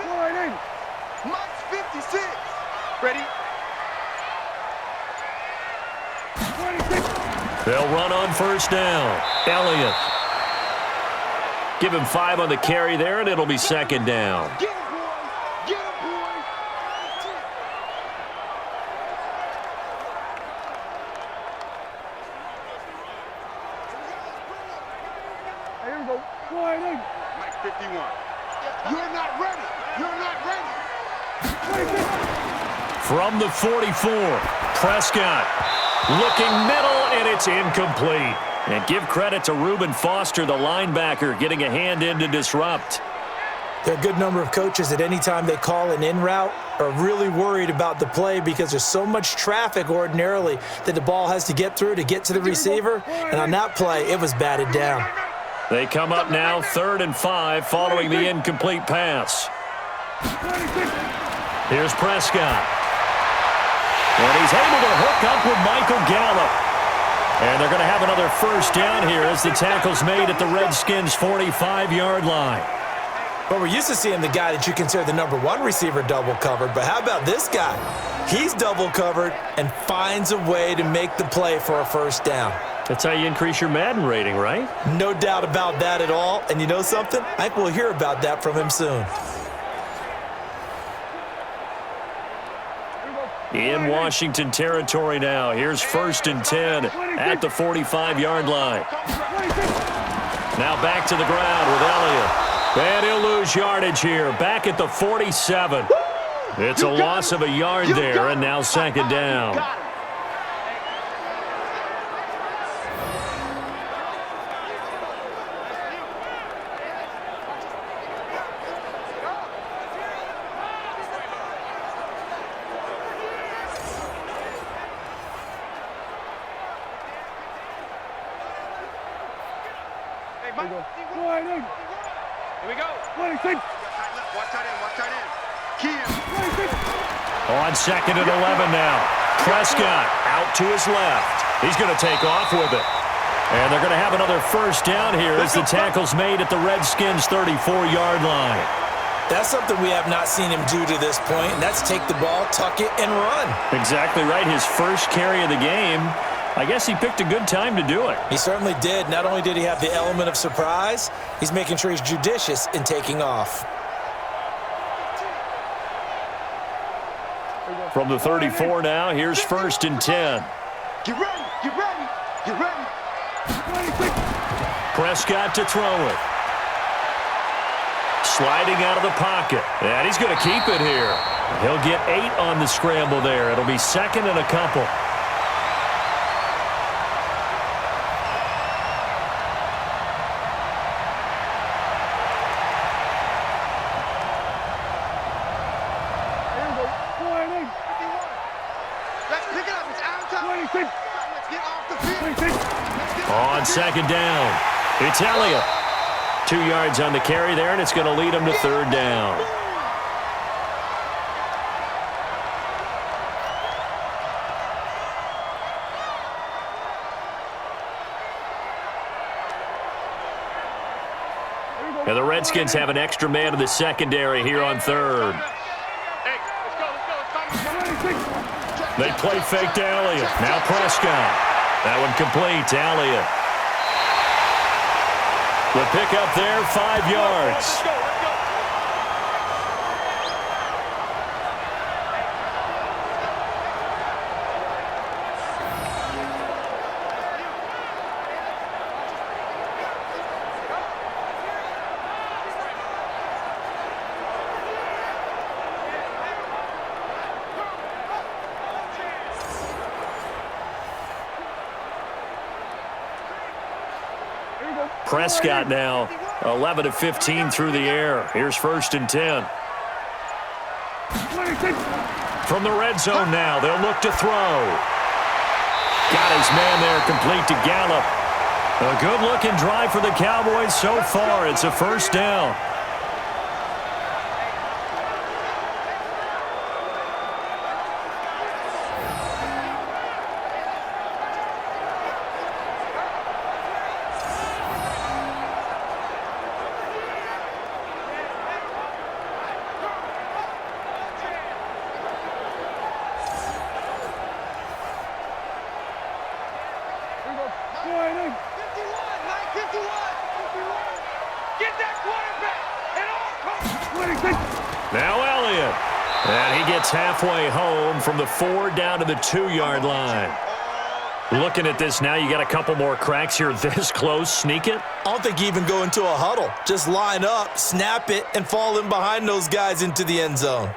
Slide in. Mike's 56. Ready? 26. They'll run on first down. Elliott. Give him 5 on the carry there, and it'll be second down. Get him, boy. Get him, boy. Here we go. Slide in. Mike 51. You're not ready. You're not ready. From the 44, Prescott looking middle, and it's incomplete. And give credit to Reuben Foster, the linebacker, getting a hand in to disrupt. There are a good number of coaches at any time they call an in route are really worried about the play because there's so much traffic ordinarily that the ball has to get through to get to the receiver. And on that play, it was batted down. They come up now 3rd and 5 following the incomplete pass. Here's Prescott. And he's able to hook up with Michael Gallup. And they're going to have another first down here as the tackle's made at the Redskins' 45-yard line. But we're used to seeing the guy that you consider the #1 receiver double covered. But how about this guy? He's double covered and finds a way to make the play for a first down. That's how you increase your Madden rating, right? No doubt about that at all. And you know something? I think we'll hear about that from him soon. In Washington territory now. Here's 1st and 10 at the 45-yard line. Now back to the ground with Elliott. And he'll lose yardage here. Back at the 47. It's a loss of a yard there, and now 2nd down. Here we go. Watch tight end. Watch tight end. On 2nd and 11 now. Prescott out to his left. He's going to take off with it. And they're going to have another first down here as the tackle's made at the Redskins' 34-yard line. That's something we have not seen him do to this point, and that's take the ball, tuck it, and run. Exactly right. His first carry of the game. I guess he picked a good time to do it. He certainly did. Not only did he have the element of surprise, he's making sure he's judicious in taking off. From the 34 now, here's 1st and 10. Get ready. Get ready. Get ready. Prescott to throw it. Sliding out of the pocket. And he's going to keep it here. He'll get 8 on the scramble there. It'll be 2nd and a couple. On 2nd down, it's Elliott. 2 yards on the carry there, and it's going to lead him to 3rd down. And the Redskins have an extra man in the secondary here on 3rd. They play fake to Elliott. Now Prescott. That one complete to Elliott. The pickup there, 5 yards. Prescott now 11 of 15 through the air. Here's 1st and 10. From the red zone now, they'll look to throw. Got his man there, complete to Gallup. A good-looking drive for the Cowboys so far. It's a 1st down. Now Elliott. And he gets halfway home from the 4 down to the 2-yard line. Looking at this now, you got a couple more cracks here this close. Sneak it? I don't think you even go into a huddle. Just line up, snap it, and fall in behind those guys into the end zone.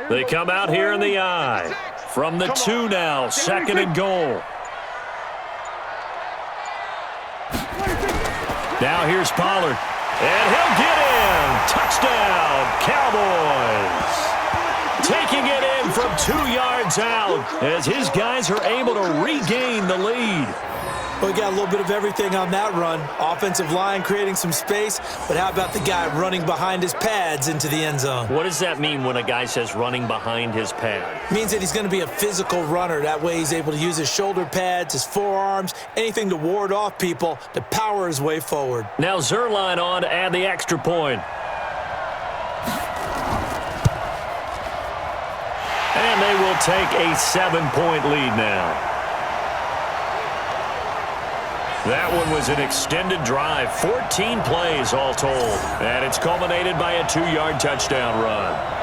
They come out here in the eye. From the 2 now, 2nd and goal. Now here's Pollard. And he'll get in. Touchdown, Cowboys. Taking it in from 2 yards out as his guys are able to regain the lead. Well, we got a little bit of everything on that run. Offensive line creating some space, but how about the guy running behind his pads into the end zone? What does that mean when a guy says running behind his pad? Means that he's going to be a physical runner. That way he's able to use his shoulder pads, his forearms, anything to ward off people to power his way forward. Now Zerline on to add the extra point. And they will take a 7-point lead now. That one was an extended drive, 14 plays all told. And it's culminated by a 2-yard touchdown run.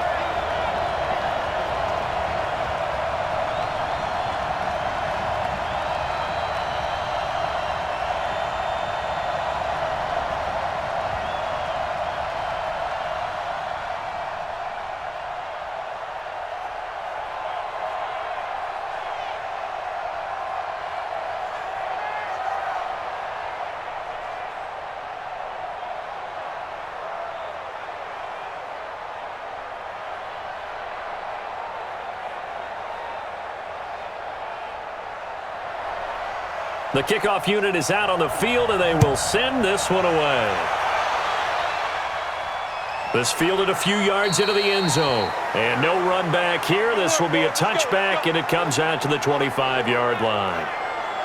The kickoff unit is out on the field, and they will send this one away. This fielded a few yards into the end zone. And no run back here. This will be a touchback, and it comes out to the 25-yard line.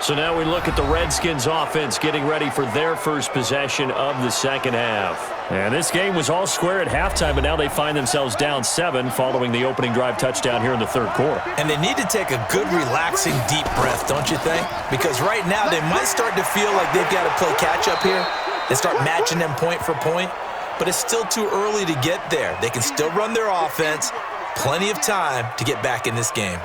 So now we look at the Redskins offense getting ready for their first possession of the second half. And this game was all square at halftime, but now they find themselves down 7 following the opening drive touchdown here in the third quarter. And they need to take a good, relaxing, deep breath, don't you think? Because right now they might start to feel like they've got to play catch-up here. They start matching them point for point, but it's still too early to get there. They can still run their offense. Plenty of time to get back in this game.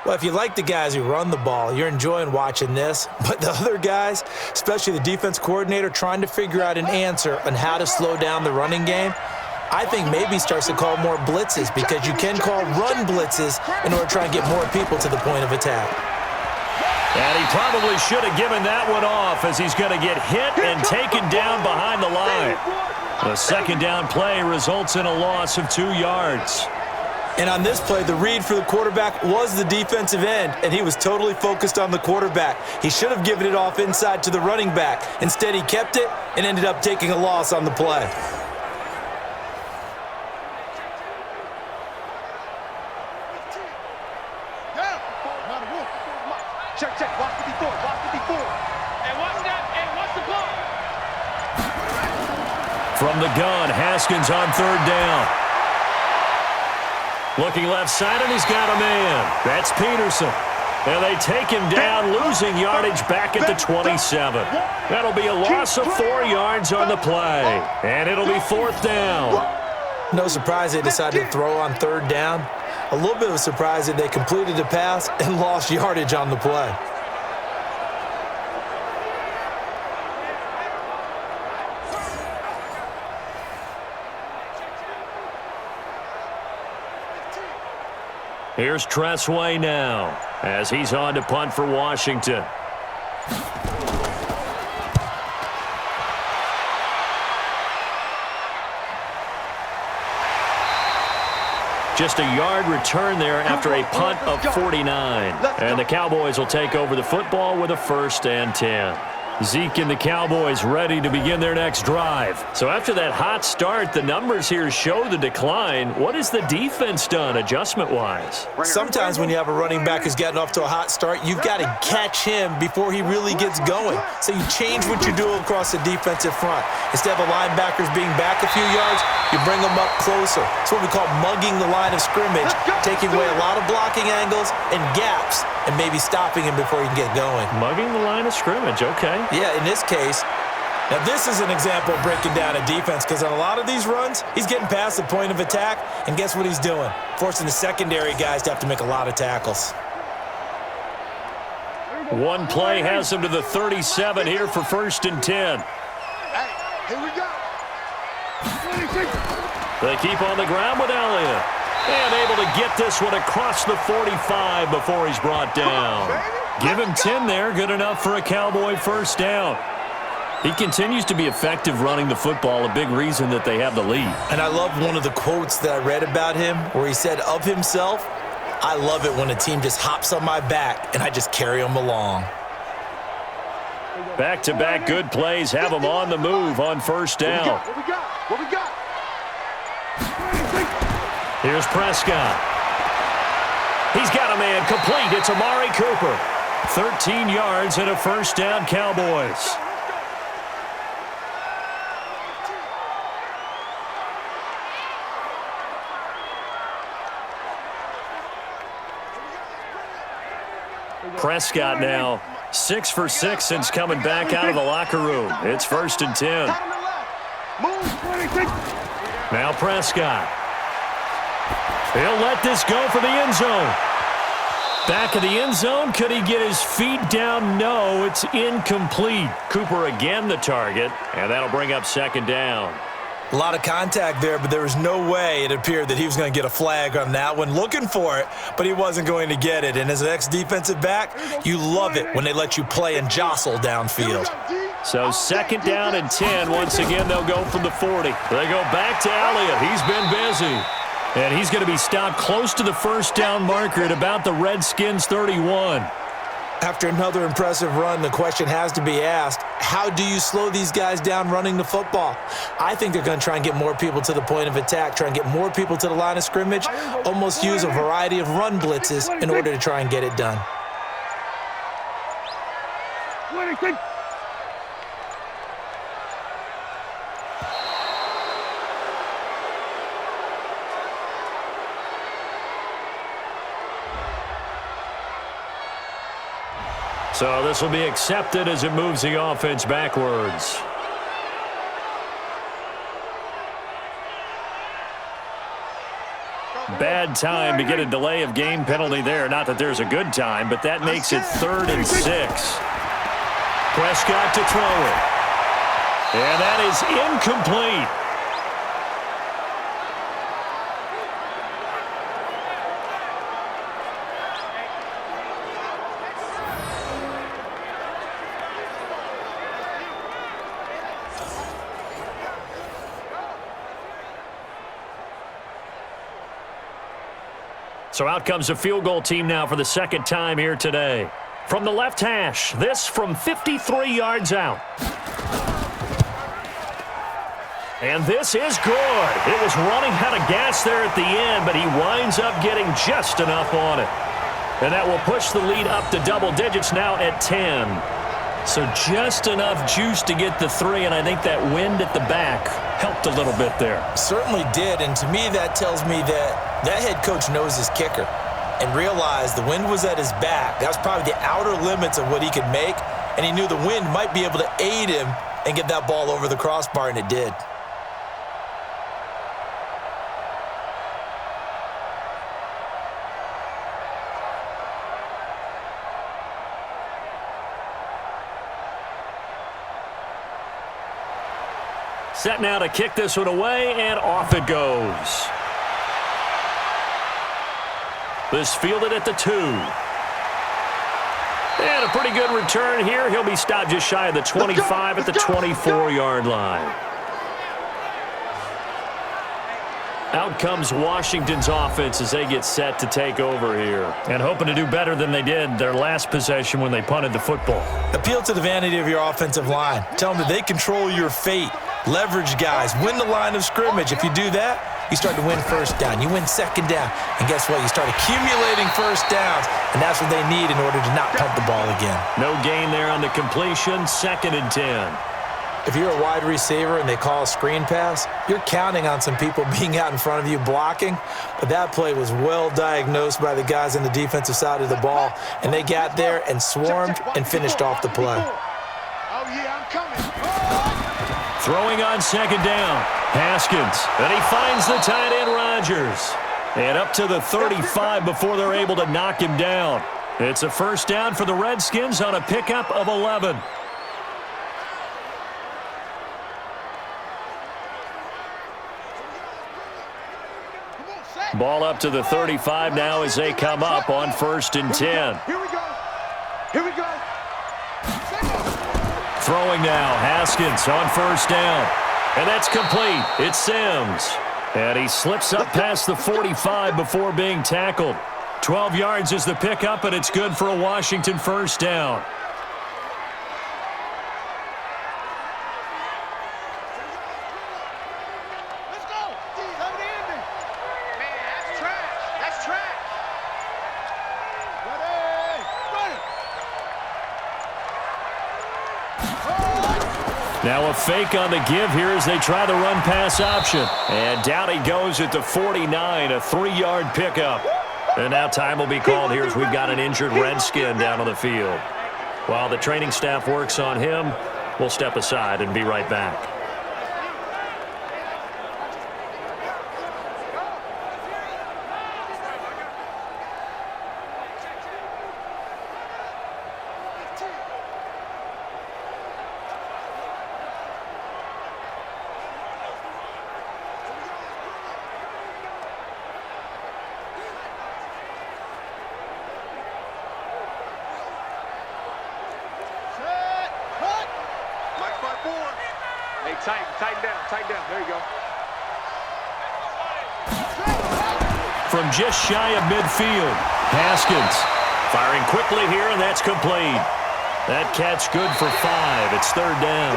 Well, if you like the guys who run the ball, you're enjoying watching this. But the other guys, especially the defense coordinator, trying to figure out an answer on how to slow down the running game, I think maybe starts to call more blitzes, because you can call run blitzes in order to try and get more people to the point of attack. And he probably should have given that one off, as he's going to get hit and taken down behind the line. The second down play results in a loss of 2 yards. And on this play, the read for the quarterback was the defensive end, and he was totally focused on the quarterback. He should have given it off inside to the running back. Instead, he kept it and ended up taking a loss on the play. Check, watch 54, watch 54. And watch that, and watch the ball. From the gun, Haskins on third down. Looking left side, and he's got a man. That's Peterson. And they take him down, losing yardage back at the 27. That'll be a loss of 4 yards on the play. And it'll be fourth down. No surprise they decided to throw on third down. A little bit of a surprise that they completed the pass and lost yardage on the play. Here's Tressway now, as he's on to punt for Washington. Just a yard return there after a punt of 49. And the Cowboys will take over the football with a 1st and 10. Zeke and the Cowboys ready to begin their next drive. So after that hot start, the numbers here show the decline. What has the defense done adjustment-wise? Sometimes when you have a running back who's gotten off to a hot start, you've got to catch him before he really gets going. So you change what you do across the defensive front. Instead of the linebackers being back a few yards, you bring them up closer. It's what we call mugging the line of scrimmage, taking away a lot of blocking angles and gaps, and maybe stopping him before he can get going. Mugging the line of scrimmage, okay. Yeah, in this case, now this is an example of breaking down a defense, because on a lot of these runs, he's getting past the point of attack, and guess what he's doing? Forcing the secondary guys to have to make a lot of tackles. One play has them to the 37 here for 1st and 10. Hey, here we go. They keep on the ground with Elliott. And able to get this one across the 45 before he's brought down. Give him 10 there. Good enough for a Cowboy 1st down. He continues to be effective running the football, a big reason that they have the lead. And I love one of the quotes that I read about him where he said of himself, "I love it when a team just hops on my back and I just carry them along." Back-to-back good plays have him on the move on 1st down. What we got? What we got? Here's Prescott. He's got a man complete. It's Amari Cooper. 13 yards and a 1st down, Cowboys. Prescott now 6 for 6 since coming back out of the locker room. It's 1st and 10. Now Prescott. He'll let this go for the end zone. Back of the end zone. Could he get his feet down? No, it's incomplete. Cooper again the target, and that'll bring up 2nd down. A lot of contact there, but there was no way it appeared that he was going to get a flag on that one. Looking for it, but he wasn't going to get it. And as an ex-defensive back, you love it when they let you play and jostle downfield. So 2nd down and 10. Once again, they'll go from the 40. They go back to Elliott. He's been busy. And he's going to be stopped close to the 1st down marker at about the Redskins' 31. After another impressive run, the question has to be asked, how do you slow these guys down running the football? I think they're going to try and get more people to the point of attack, try and get more people to the line of scrimmage, almost use a variety of run blitzes in order to try and get it done. So this will be accepted as it moves the offense backwards. Bad time to get a delay of game penalty there. Not that there's a good time, but that makes it 3rd and 6. Prescott to throw it. And that is incomplete. So out comes a field goal team now for the 2nd time here today. From the left hash, this from 53 yards out. And this is good. It was running out of gas there at the end, but he winds up getting just enough on it. And that will push the lead up to double digits now at 10. So just enough juice to get the 3, and I think that wind at the back helped a little bit there. Certainly did, and to me that tells me that head coach knows his kicker and realized the wind was at his back. That was probably the outer limits of what he could make, and he knew the wind might be able to aid him and get that ball over the crossbar, and it did. Set now to kick this one away, and off it goes. This fielded at the 2. And a pretty good return here. He'll be stopped just shy of the 25 at the 24-yard line. Out comes Washington's offense as they get set to take over here. And hoping to do better than they did their last possession when they punted the football. Appeal to the vanity of your offensive line. Tell them that they control your fate. Leverage guys. Win the line of scrimmage. If you do that, you start to win 1st down. You win 2nd down. And guess what? You start accumulating 1st downs. And that's what they need in order to not punt the ball again. No gain there on the completion. 2nd and 10. If you're a wide receiver and they call a screen pass, you're counting on some people being out in front of you blocking. But that play was well diagnosed by the guys on the defensive side of the ball. And they got there and swarmed and finished off the play. Oh, yeah, I'm coming. Throwing on 2nd down. Haskins. And he finds the tight end Rodgers. And up to the 35 before they're able to knock him down. It's a first down for the Redskins on a pickup of 11. Ball up to the 35 now as they come up on 1st and 10. Here we go. Here we go. Throwing now, Haskins on 1st down. And that's complete. It's Sims. And he slips up past the 45 before being tackled. 12 yards is the pickup, and it's good for a Washington 1st down. Let's go. Cover the ending. Man, that's trash. That's trash. Ready. Run it. Now a fake on the give here as they try the run-pass option. And down he goes at the 49, a 3-yard pickup. And now time will be called here as we've got an injured Redskin down on the field. While the training staff works on him, we'll step aside and be right back. Hey, tighten down. There you go. From just shy of midfield, Haskins firing quickly here, and that's complete. That catch good for 5. It's 3rd down.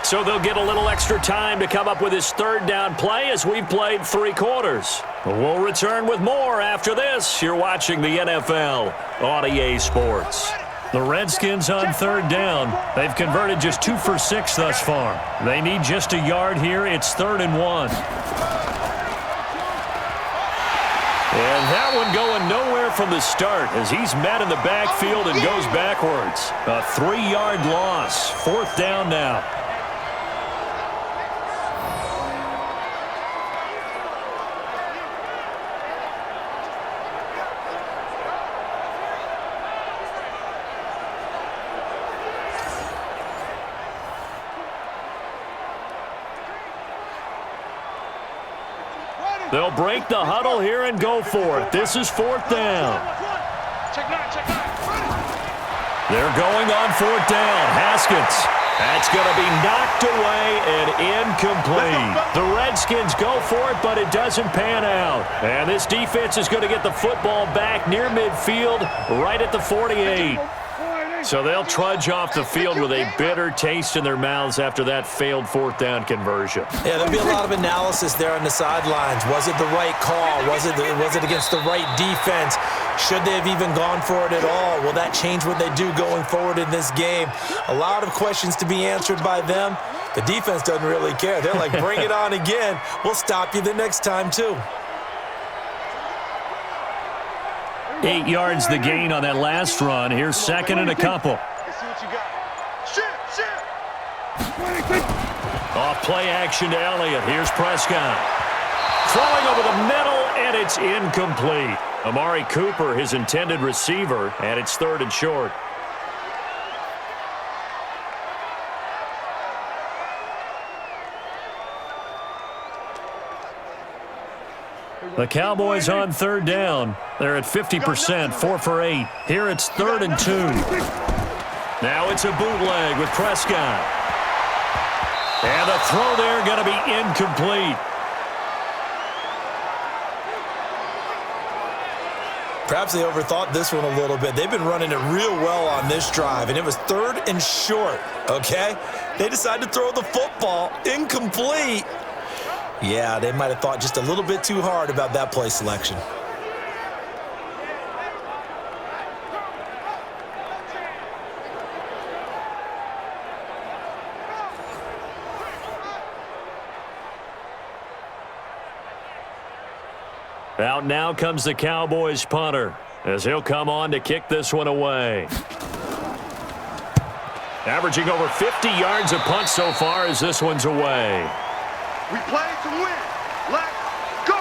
So they'll get a little extra time to come up with his 3rd down play as we've played 3 quarters. We'll return with more after this. You're watching the NFL on EA Sports. The Redskins on 3rd down. They've converted just 2 for 6 thus far. They need just a yard here. It's 3rd and 1. And that one going nowhere from the start as he's met in the backfield and goes backwards. A 3-yard loss. 4th down now. They'll break the huddle here and go for it. This is 4th down. Check 9. They're going on 4th down. Haskins. That's going to be knocked away and incomplete. The Redskins go for it, but it doesn't pan out. And this defense is going to get the football back near midfield, right at the 48. So they'll trudge off the field with a bitter taste in their mouths after that failed 4th down conversion. Yeah, there'll be a lot of analysis there on the sidelines. Was it the right call? Was it against the right defense? Should they have even gone for it at all? Will that change what they do going forward in this game? A lot of questions to be answered by them. The defense doesn't really care. They're like, bring it on again. We'll stop you the next time, too. 8 yards the gain on that last run. Here's 2nd and a couple. Let's see what you got. Shit. Off play action to Elliott. Here's Prescott. Throwing over the middle, and it's incomplete. Amari Cooper, his intended receiver, and it's 3rd and short. The Cowboys on 3rd down. They're at 50%, 4 for 8. Here it's 3rd and 2. Now it's a bootleg with Prescott. And the throw there going to be incomplete. Perhaps they overthought this one a little bit. They've been running it real well on this drive, and it was 3rd and short, okay? They decided to throw the football incomplete. Yeah, they might have thought just a little bit too hard about that play selection. Out now comes the Cowboys punter as he'll come on to kick this one away. Averaging over 50 yards a punt so far as this one's away. We play to win. Let's go.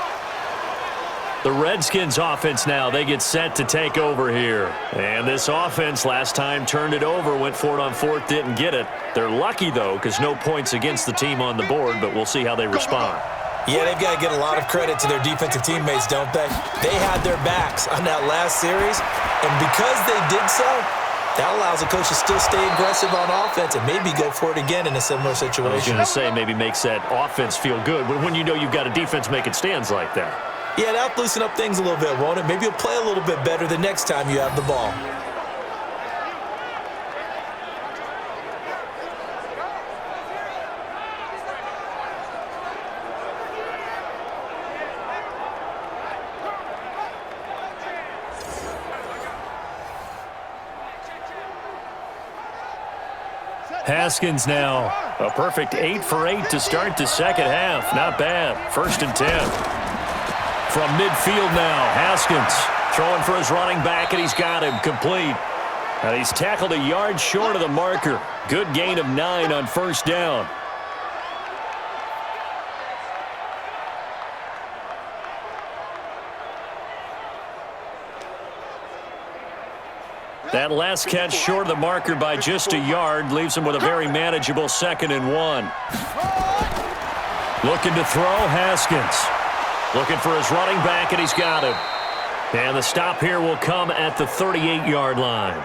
The Redskins offense now, they get set to take over here. And this offense last time turned it over, went for it on fourth, didn't get it. They're lucky, though, because no points against the team on the board, but we'll see how they respond. Yeah, they've got to get a lot of credit to their defensive teammates, don't they? They had their backs on that last series, and because they did so, that allows the coach to still stay aggressive on offense and maybe go for it again in a similar situation. I was going to say maybe makes that offense feel good, but when you know you've got a defense making stands like that. Yeah, that'll loosen up things a little bit, won't it? Maybe you'll play a little bit better the next time you have the ball. Haskins now. A perfect 8 for 8 to start the second half. Not bad. 1st and 10. From midfield now, Haskins throwing for his running back, and he's got him complete. And he's tackled a yard short of the marker. Good gain of 9 on 1st down. That last catch short of the marker by just a yard leaves him with a very manageable 2nd and 1. Looking to throw, Haskins. Looking for his running back, and he's got him. And the stop here will come at the 38-yard line.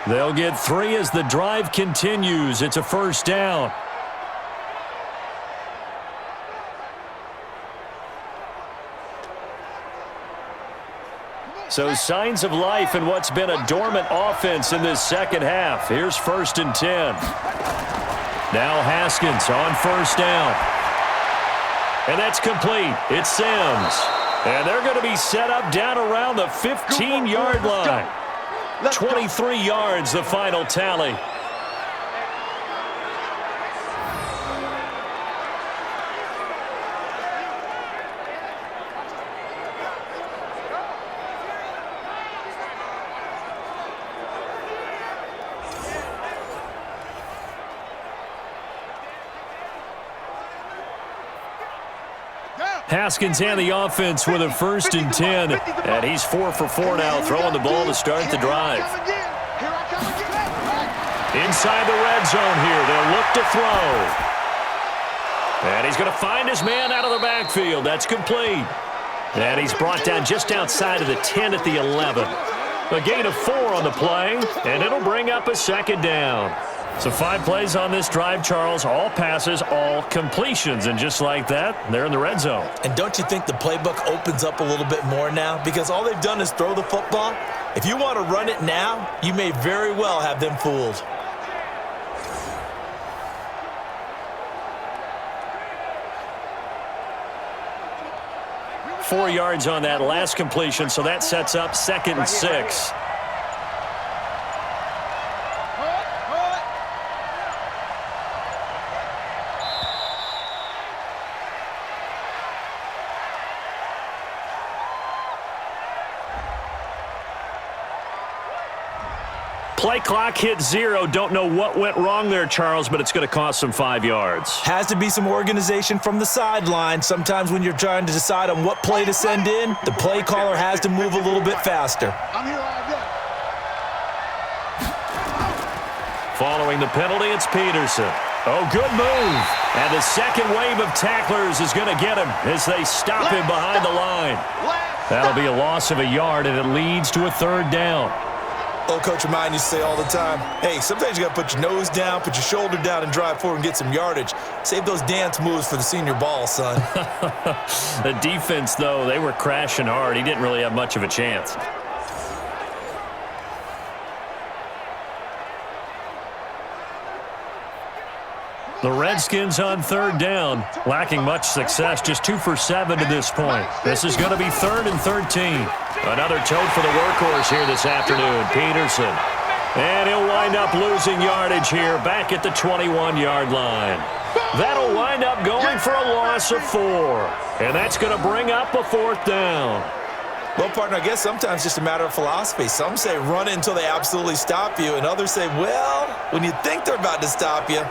They'll get 3 as the drive continues. It's a 1st down. So signs of life in what's been a dormant offense in this second half. Here's 1st and 10. Now Haskins on 1st down. And that's complete. It's Sims. And they're going to be set up down around the 15-yard line. 23 yards, the final tally. Haskins and the offense with a 1st and 10. And he's 4 for 4 now, throwing the ball to start the drive. Inside the red zone here, they'll look to throw. And he's going to find his man out of the backfield. That's complete. And he's brought down just outside of the 10 at the 11. A gain of 4 on the play, and it'll bring up a 2nd down. So 5 plays on this drive, Charles. All passes, all completions. And just like that, they're in the red zone. And don't you think the playbook opens up a little bit more now? Because all they've done is throw the football. If you want to run it now, you may very well have them fooled. Four yards on that last completion, so that sets up 2nd and 6. Play clock hit 0. Don't know what went wrong there, Charles, but it's going to cost them 5 yards. Has to be some organization from the sideline. Sometimes when you're trying to decide on what play to send in, the play caller has to move a little bit faster. I'm here all day. Following the penalty, it's Peterson. Oh, good move. And the second wave of tacklers is going to get him as they stop him behind the line. That'll be a loss of a yard, and it leads to a 3rd down. Old Coach Ryan used to say all the time, hey, sometimes you got to put your nose down, put your shoulder down, and drive forward and get some yardage. Save those dance moves for the senior ball, son. The defense, though, they were crashing hard. He didn't really have much of a chance. The Redskins on 3rd down, lacking much success, just 2 for 7 to this point. This is going to be 3rd and 13. Another tote for the workhorse here this afternoon, Peterson. And he'll wind up losing yardage here back at the 21-yard line. That'll wind up going for a loss of 4. And that's going to bring up a 4th down. Well, partner, I guess sometimes it's just a matter of philosophy. Some say run it until they absolutely stop you, and others say, well, when you think they're about to stop you,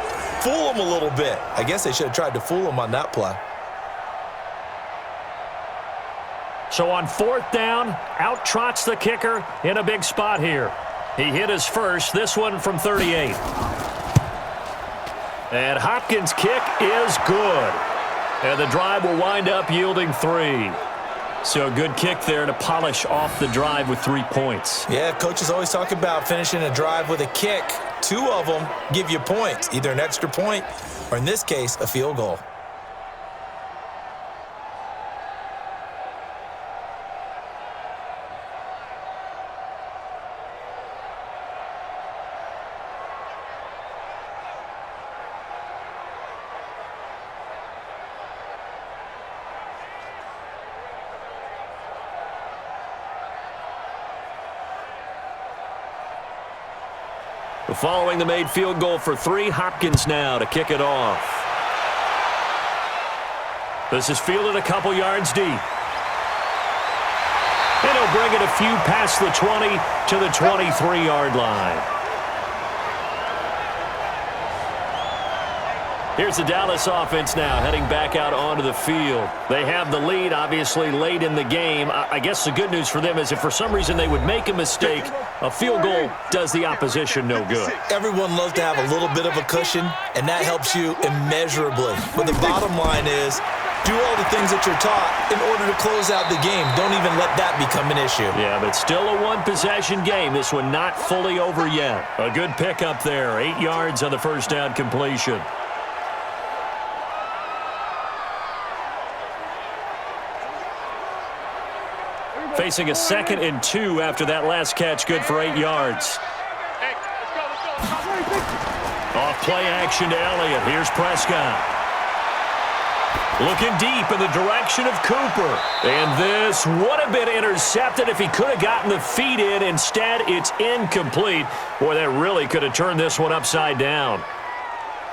fool them a little bit. I guess they should have tried to fool them on that play. So on 4th down, out trots the kicker in a big spot here. He hit his first, this one from 38. And Hopkins' kick is good. And the drive will wind up yielding 3. So a good kick there to polish off the drive with 3 points. Yeah, coaches always talk about finishing a drive with a kick. 2 of them give you points, either an extra point or, in this case, a field goal. Following the made field goal for 3, Hopkins now to kick it off. This is fielded a couple yards deep. And he'll bring it a few past the 20 to the 23-yard line. Here's the Dallas offense now heading back out onto the field. They have the lead, obviously, late in the game. I guess the good news for them is if for some reason they would make a mistake, a field goal does the opposition no good. Everyone loves to have a little bit of a cushion, and that helps you immeasurably. But the bottom line is, do all the things that you're taught in order to close out the game. Don't even let that become an issue. Yeah, but still a one-possession game. This one not fully over yet. A good pickup there. 8 yards on the first down completion. Facing a 2nd and 2 after that last catch, good for 8 yards. Off play action to Elliott. Here's Prescott. Looking deep in the direction of Cooper. And this would have been intercepted if he could have gotten the feet in. Instead, it's incomplete. Boy, that really could have turned this one upside down.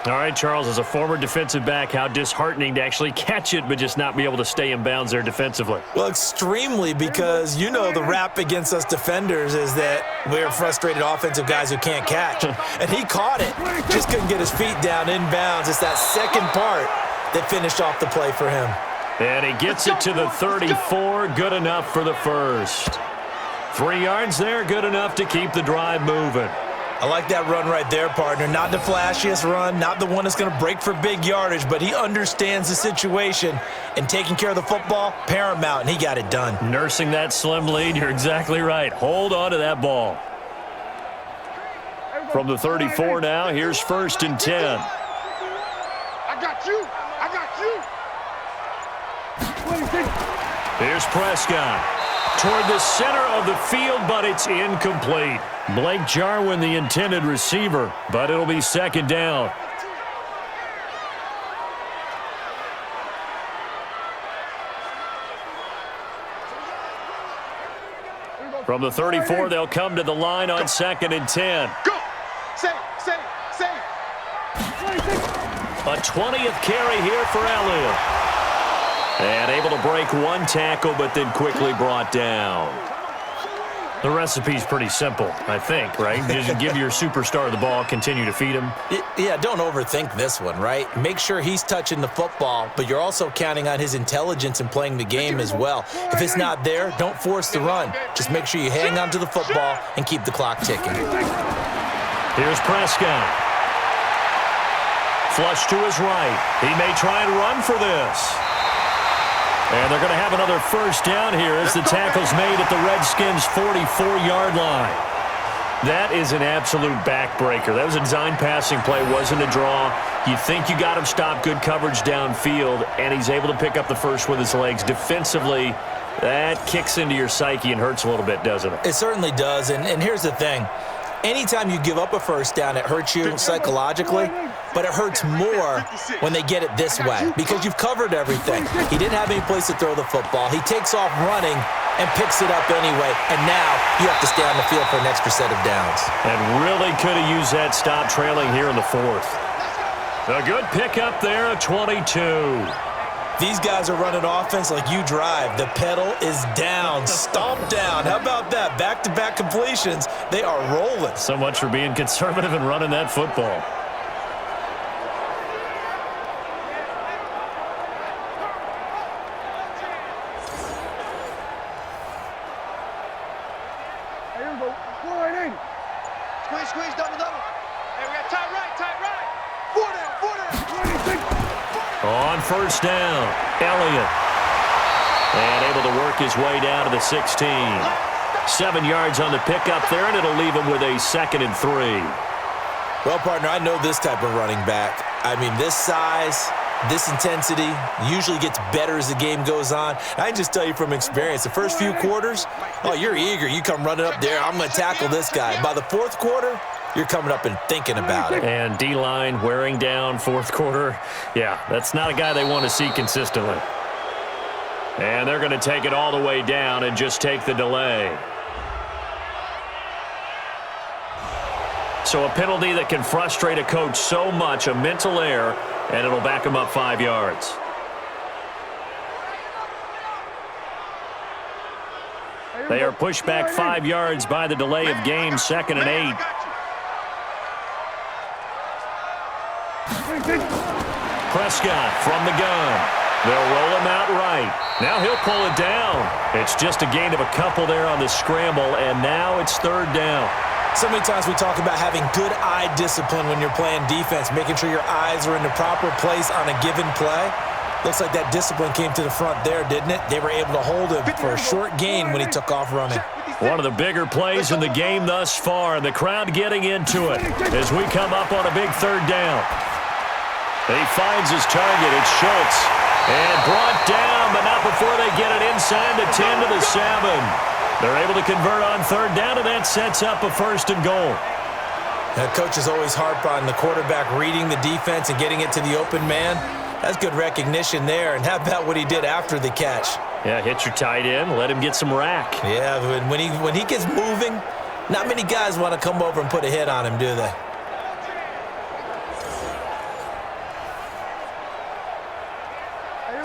All right, Charles, as a former defensive back, how disheartening to actually catch it but just not be able to stay in bounds there defensively. Well, extremely, because you know the rap against us defenders is that we're frustrated offensive guys who can't catch. And he caught it, just couldn't get his feet down in bounds. It's that second part that finished off the play for him. And he gets it to the 34, good enough for the first. 3 yards there, good enough to keep the drive moving. I like that run right there, partner. Not the flashiest run, not the one that's going to break for big yardage, but he understands the situation, and taking care of the football, paramount, and he got it done. Nursing that slim lead, you're exactly right. Hold on to that ball. From the 34 now, here's 1st and 10. I got you. Here's Prescott. Toward the center of the field, but it's incomplete. Blake Jarwin, the intended receiver, but it'll be 2nd down. From the 34, they'll come to the line on 2nd and 10. Go. Say. A 20th carry here for Elliott. And able to break 1 tackle, but then quickly brought down. The recipe's pretty simple, I think, right? Just give your superstar the ball, continue to feed him. Yeah, don't overthink this one, right? Make sure he's touching the football, but you're also counting on his intelligence in playing the game as well. If it's not there, don't force the run. Just make sure you hang on to the football and keep the clock ticking. Here's Prescott. Flush to his right. He may try and run for this. And they're going to have another 1st down here as the tackle's made at the Redskins' 44-yard line. That is an absolute backbreaker. That was a design passing play, wasn't a draw. You think you got him stopped, good coverage downfield, and he's able to pick up the first with his legs. Defensively, that kicks into your psyche and hurts a little bit, doesn't it? It certainly does, and here's the thing. Anytime you give up a 1st down, it hurts you psychologically, but it hurts more when they get it this way because you've covered everything. He didn't have any place to throw the football. He takes off running and picks it up anyway, and now you have to stay on the field for an extra set of downs. And really could have used that stop trailing here in the 4th. A good pickup there of 22. These guys are running offense like you drive. The pedal is down, stomp down. How about that? Back-to-back completions. They are rolling. So much for being conservative and running that football. Here we go. 480. Squeeze, squeeze, double, double. Hey, we got tight right, tight right. 4 down, 4 down. On first down, Elliott. And able to work his way down to the 16. 7 yards on the pickup there, and it'll leave him with a 2nd and 3. Well, partner, I know this type of running back. I mean, this size, this intensity usually gets better as the game goes on. I can just tell you from experience, the first few quarters, oh, you're eager. You come running up there, I'm going to tackle this guy. By the fourth quarter, you're coming up and thinking about it. And D-line wearing down fourth quarter. Yeah, that's not a guy they want to see consistently. And they're going to take it all the way down and just take the delay. So a penalty that can frustrate a coach so much, a mental error, and it'll back him up 5 yards. They are pushed back 5 yards by the delay of game, 2nd and 8. Prescott from the gun. They'll roll him out right. Now he'll pull it down. It's just a gain of a couple there on the scramble, and now it's 3rd down. So many times we talk about having good eye discipline when you're playing defense, making sure your eyes are in the proper place on a given play. Looks like that discipline came to the front there, didn't it? They were able to hold him for a short gain when he took off running. One of the bigger plays in the game thus far, and the crowd getting into it as we come up on a big 3rd down. He finds his target. It's Schultz. And brought down, but not before they get it inside the 10 to the 7. They're able to convert on 3rd down, and that sets up a 1st and goal. Coaches always harp on the quarterback reading the defense and getting it to the open man. That's good recognition there. And how about what he did after the catch? Yeah, hit your tight end, let him get some rack. Yeah, when he gets moving, not many guys want to come over and put a hit on him, do they?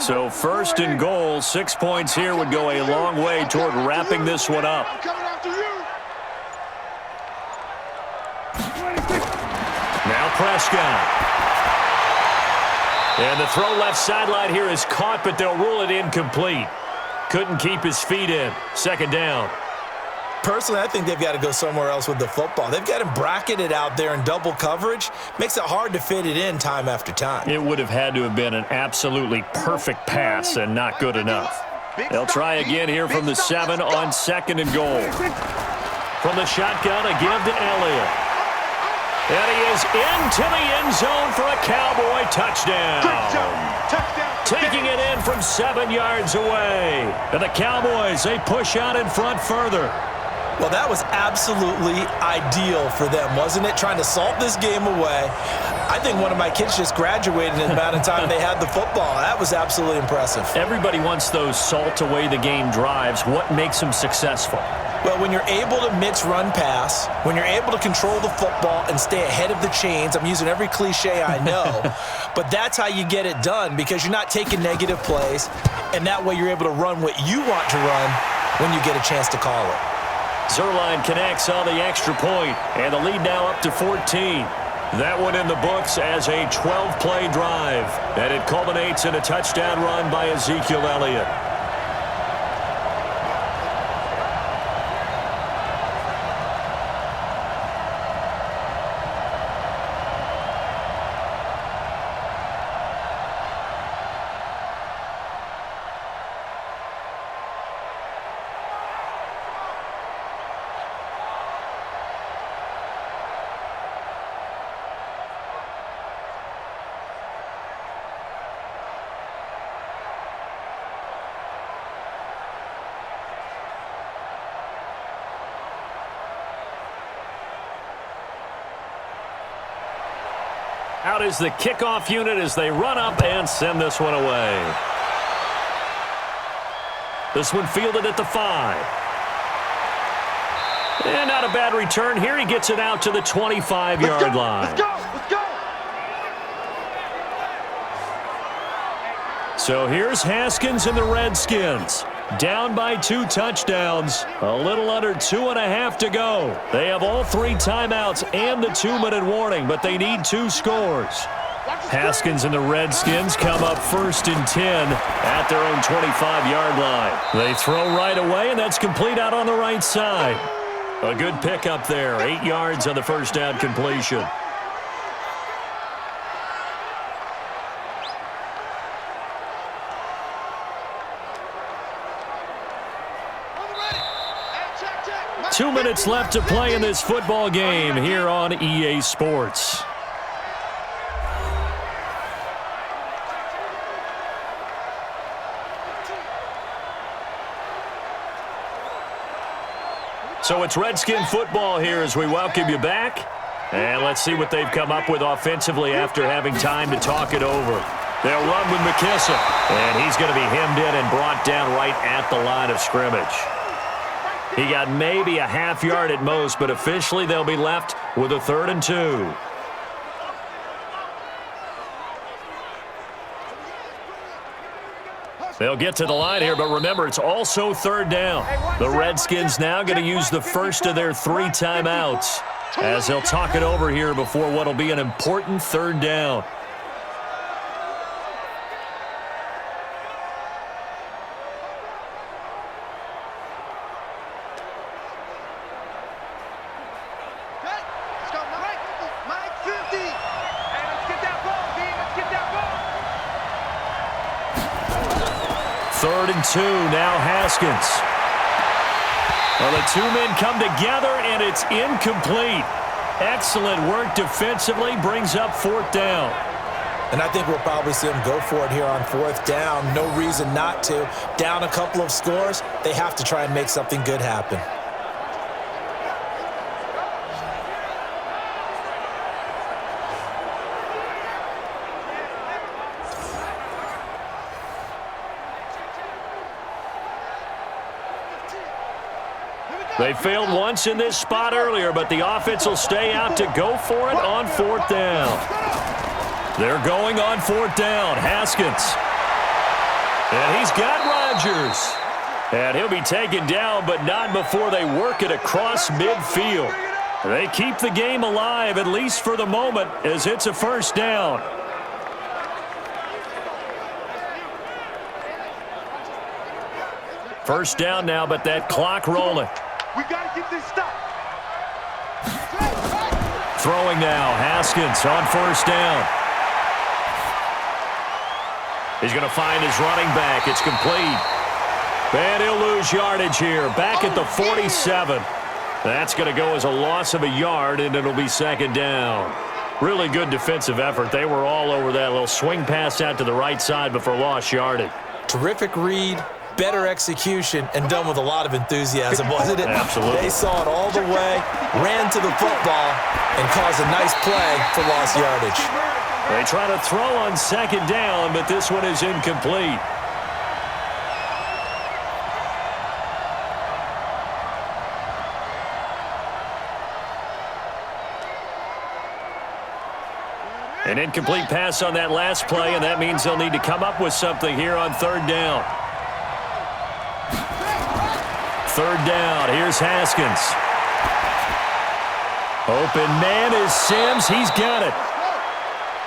So 1st and goal, 6 points here would go a long way toward wrapping this one up. Now Prescott. And the throw left sideline here is caught, but they'll rule it incomplete. Couldn't keep his feet in. 2nd down. Personally, I think they've got to go somewhere else with the football. They've got him bracketed out there in double coverage. Makes it hard to fit it in time after time. It would have had to have been an absolutely perfect pass and not good enough. They'll try again here from the 7 on 2nd and goal. From the shotgun, a give to Elliott. And he is into the end zone for a Cowboy touchdown. Taking it in from 7 yards away. And the Cowboys, they push out in front further. Well, that was absolutely ideal for them, wasn't it? Trying to salt this game away. I think one of my kids just graduated in the amount of time they had the football. That was absolutely impressive. Everybody wants those salt away the game drives. What makes them successful? Well, when you're able to mix run-pass, when you're able to control the football and stay ahead of the chains, I'm using every cliche I know, but that's how you get it done because you're not taking negative plays, and that way you're able to run what you want to run when you get a chance to call it. Zerline connects on the extra point, and the lead now up to 14. That one in the books as a 12-play drive, and it culminates in a touchdown run by Ezekiel Elliott. Out is the kickoff unit as they run up and send this one away. This one fielded at the 5. And not a bad return here. He gets it out to the 25-yard line. Let's go! Let's go! So here's Haskins and the Redskins. Down by 2 touchdowns. A little under 2.5 to go. They have all 3 timeouts and the 2-minute warning, but they need 2 scores. Haskins and the Redskins come up 1st and 10 at their own 25-yard line. They throw right away, and that's complete out on the right side. A good pickup there. 8 yards on the first down completion. Two minutes left to play in this football game here on EA Sports. So it's Redskin football here as we welcome you back. And let's see what they've come up with offensively after having time to talk it over. They'll run with McKissick, and he's going to be hemmed in and brought down right at the line of scrimmage. He got maybe a half yard at most, but officially they'll be left with a 3rd and 2. They'll get to the line here, but remember, it's also 3rd down. The Redskins now going to use the first of their 3 timeouts as they'll talk it over here before what will be an important 3rd down. Third and 2, now Haskins. Well, the 2 men come together, and it's incomplete. Excellent work defensively, brings up 4th down. And I think we'll probably see them go for it here on 4th down. No reason not to. Down a couple of scores, they have to try and make something good happen. They failed once in this spot earlier, but the offense will stay out to go for it on 4th down. They're going on 4th down. Haskins. And he's got Rodgers. And he'll be taken down, but not before they work it across midfield. They keep the game alive, at least for the moment, as it's a 1st down. First down now, but that clock rolling. We got to get this stopped. Throwing now, Haskins on 1st down. He's going to find his running back. It's complete. And he'll lose yardage here. Back at the 47. That's going to go as a loss of a yard, and it'll be 2nd down. Really good defensive effort. They were all over that little swing pass out to the right side before lost yardage. Terrific read. Better execution, and done with a lot of enthusiasm, wasn't it? Absolutely. They saw it all the way, ran to the football, and caused a nice play for lost yardage. They try to throw on 2nd down, but this one is incomplete. An incomplete pass on that last play, and that means they'll need to come up with something here on 3rd down. 3rd down, here's Haskins. Open man is Sims, he's got it.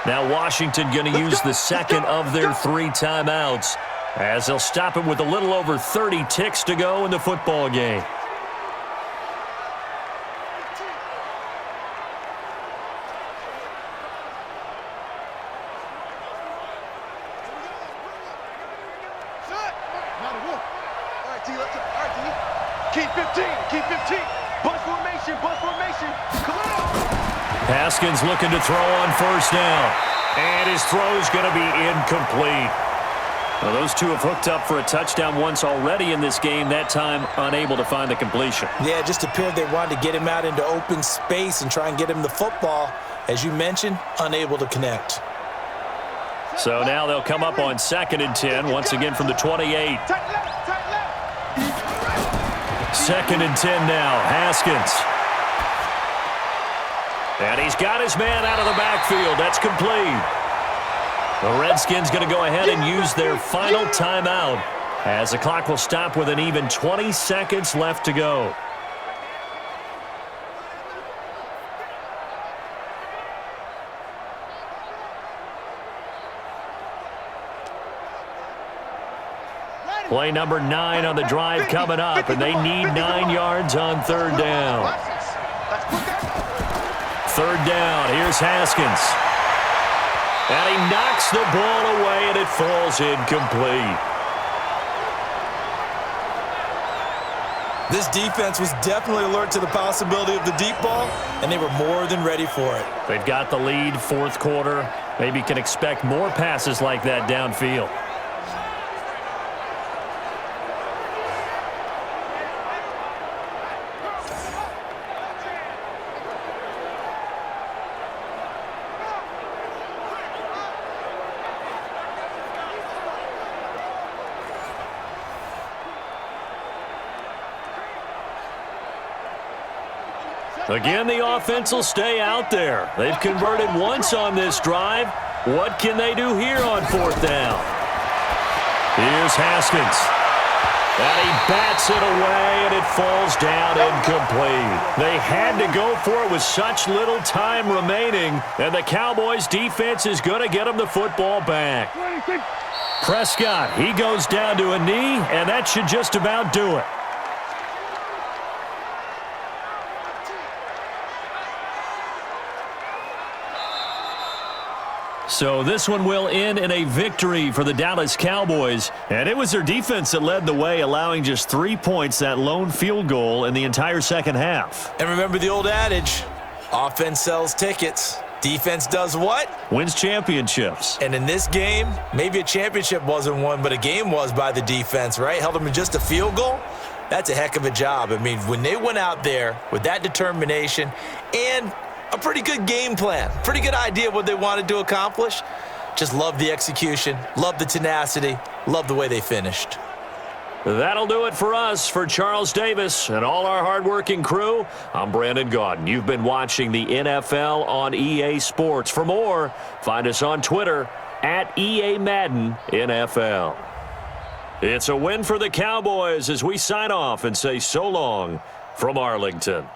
Now Washington going to use the 2nd of their 3 timeouts as they'll stop it with a little over 30 ticks to go in the football game. Keep 15, keep 15. Bunch formation, bunch formation. Come on. Haskins looking to throw on 1st down. And his throw's going to be incomplete. Well, those two have hooked up for a touchdown once already in this game, that time unable to find the completion. Yeah, it just appeared they wanted to get him out into open space and try and get him the football. As you mentioned, unable to connect. So now they'll come up on 2nd and 10, once again from the 28. Tight left, tight left. 2nd and 10 now, Haskins. And he's got his man out of the backfield. That's complete. The Redskins going to go ahead and use their final timeout as the clock will stop with an even 20 seconds left to go. Ready. Play number 9 on the drive coming up, and they need 9 yards on third down. Third down, here's Haskins. And he knocks the ball away, and it falls incomplete. This defense was definitely alert to the possibility of the deep ball, and they were more than ready for it. They've got the lead, fourth quarter. Maybe can expect more passes like that downfield. Again, the offense will stay out there. They've converted once on this drive. What can they do here on fourth down? Here's Haskins. And he bats it away, and it falls down incomplete. They had to go for it with such little time remaining, and the Cowboys' defense is going to get them the football back. Prescott, he goes down to a knee, and that should just about do it. So this one will end in a victory for the Dallas Cowboys. And it was their defense that led the way, allowing just 3 points, that lone field goal in the entire second half. And remember the old adage, offense sells tickets. Defense does what? Wins championships. And in this game, maybe a championship wasn't won, but a game was by the defense, right? Held them to just a field goal. That's a heck of a job. I mean, when they went out there with that determination and a pretty good game plan, pretty good idea of what they wanted to accomplish. Just love the execution, love the tenacity, love the way they finished. That'll do it for us. For Charles Davis and all our hardworking crew, I'm Brandon Gaudin. You've been watching the NFL on EA Sports. For more, find us on Twitter at EA Madden NFL. It's a win for the Cowboys as we sign off and say so long from Arlington.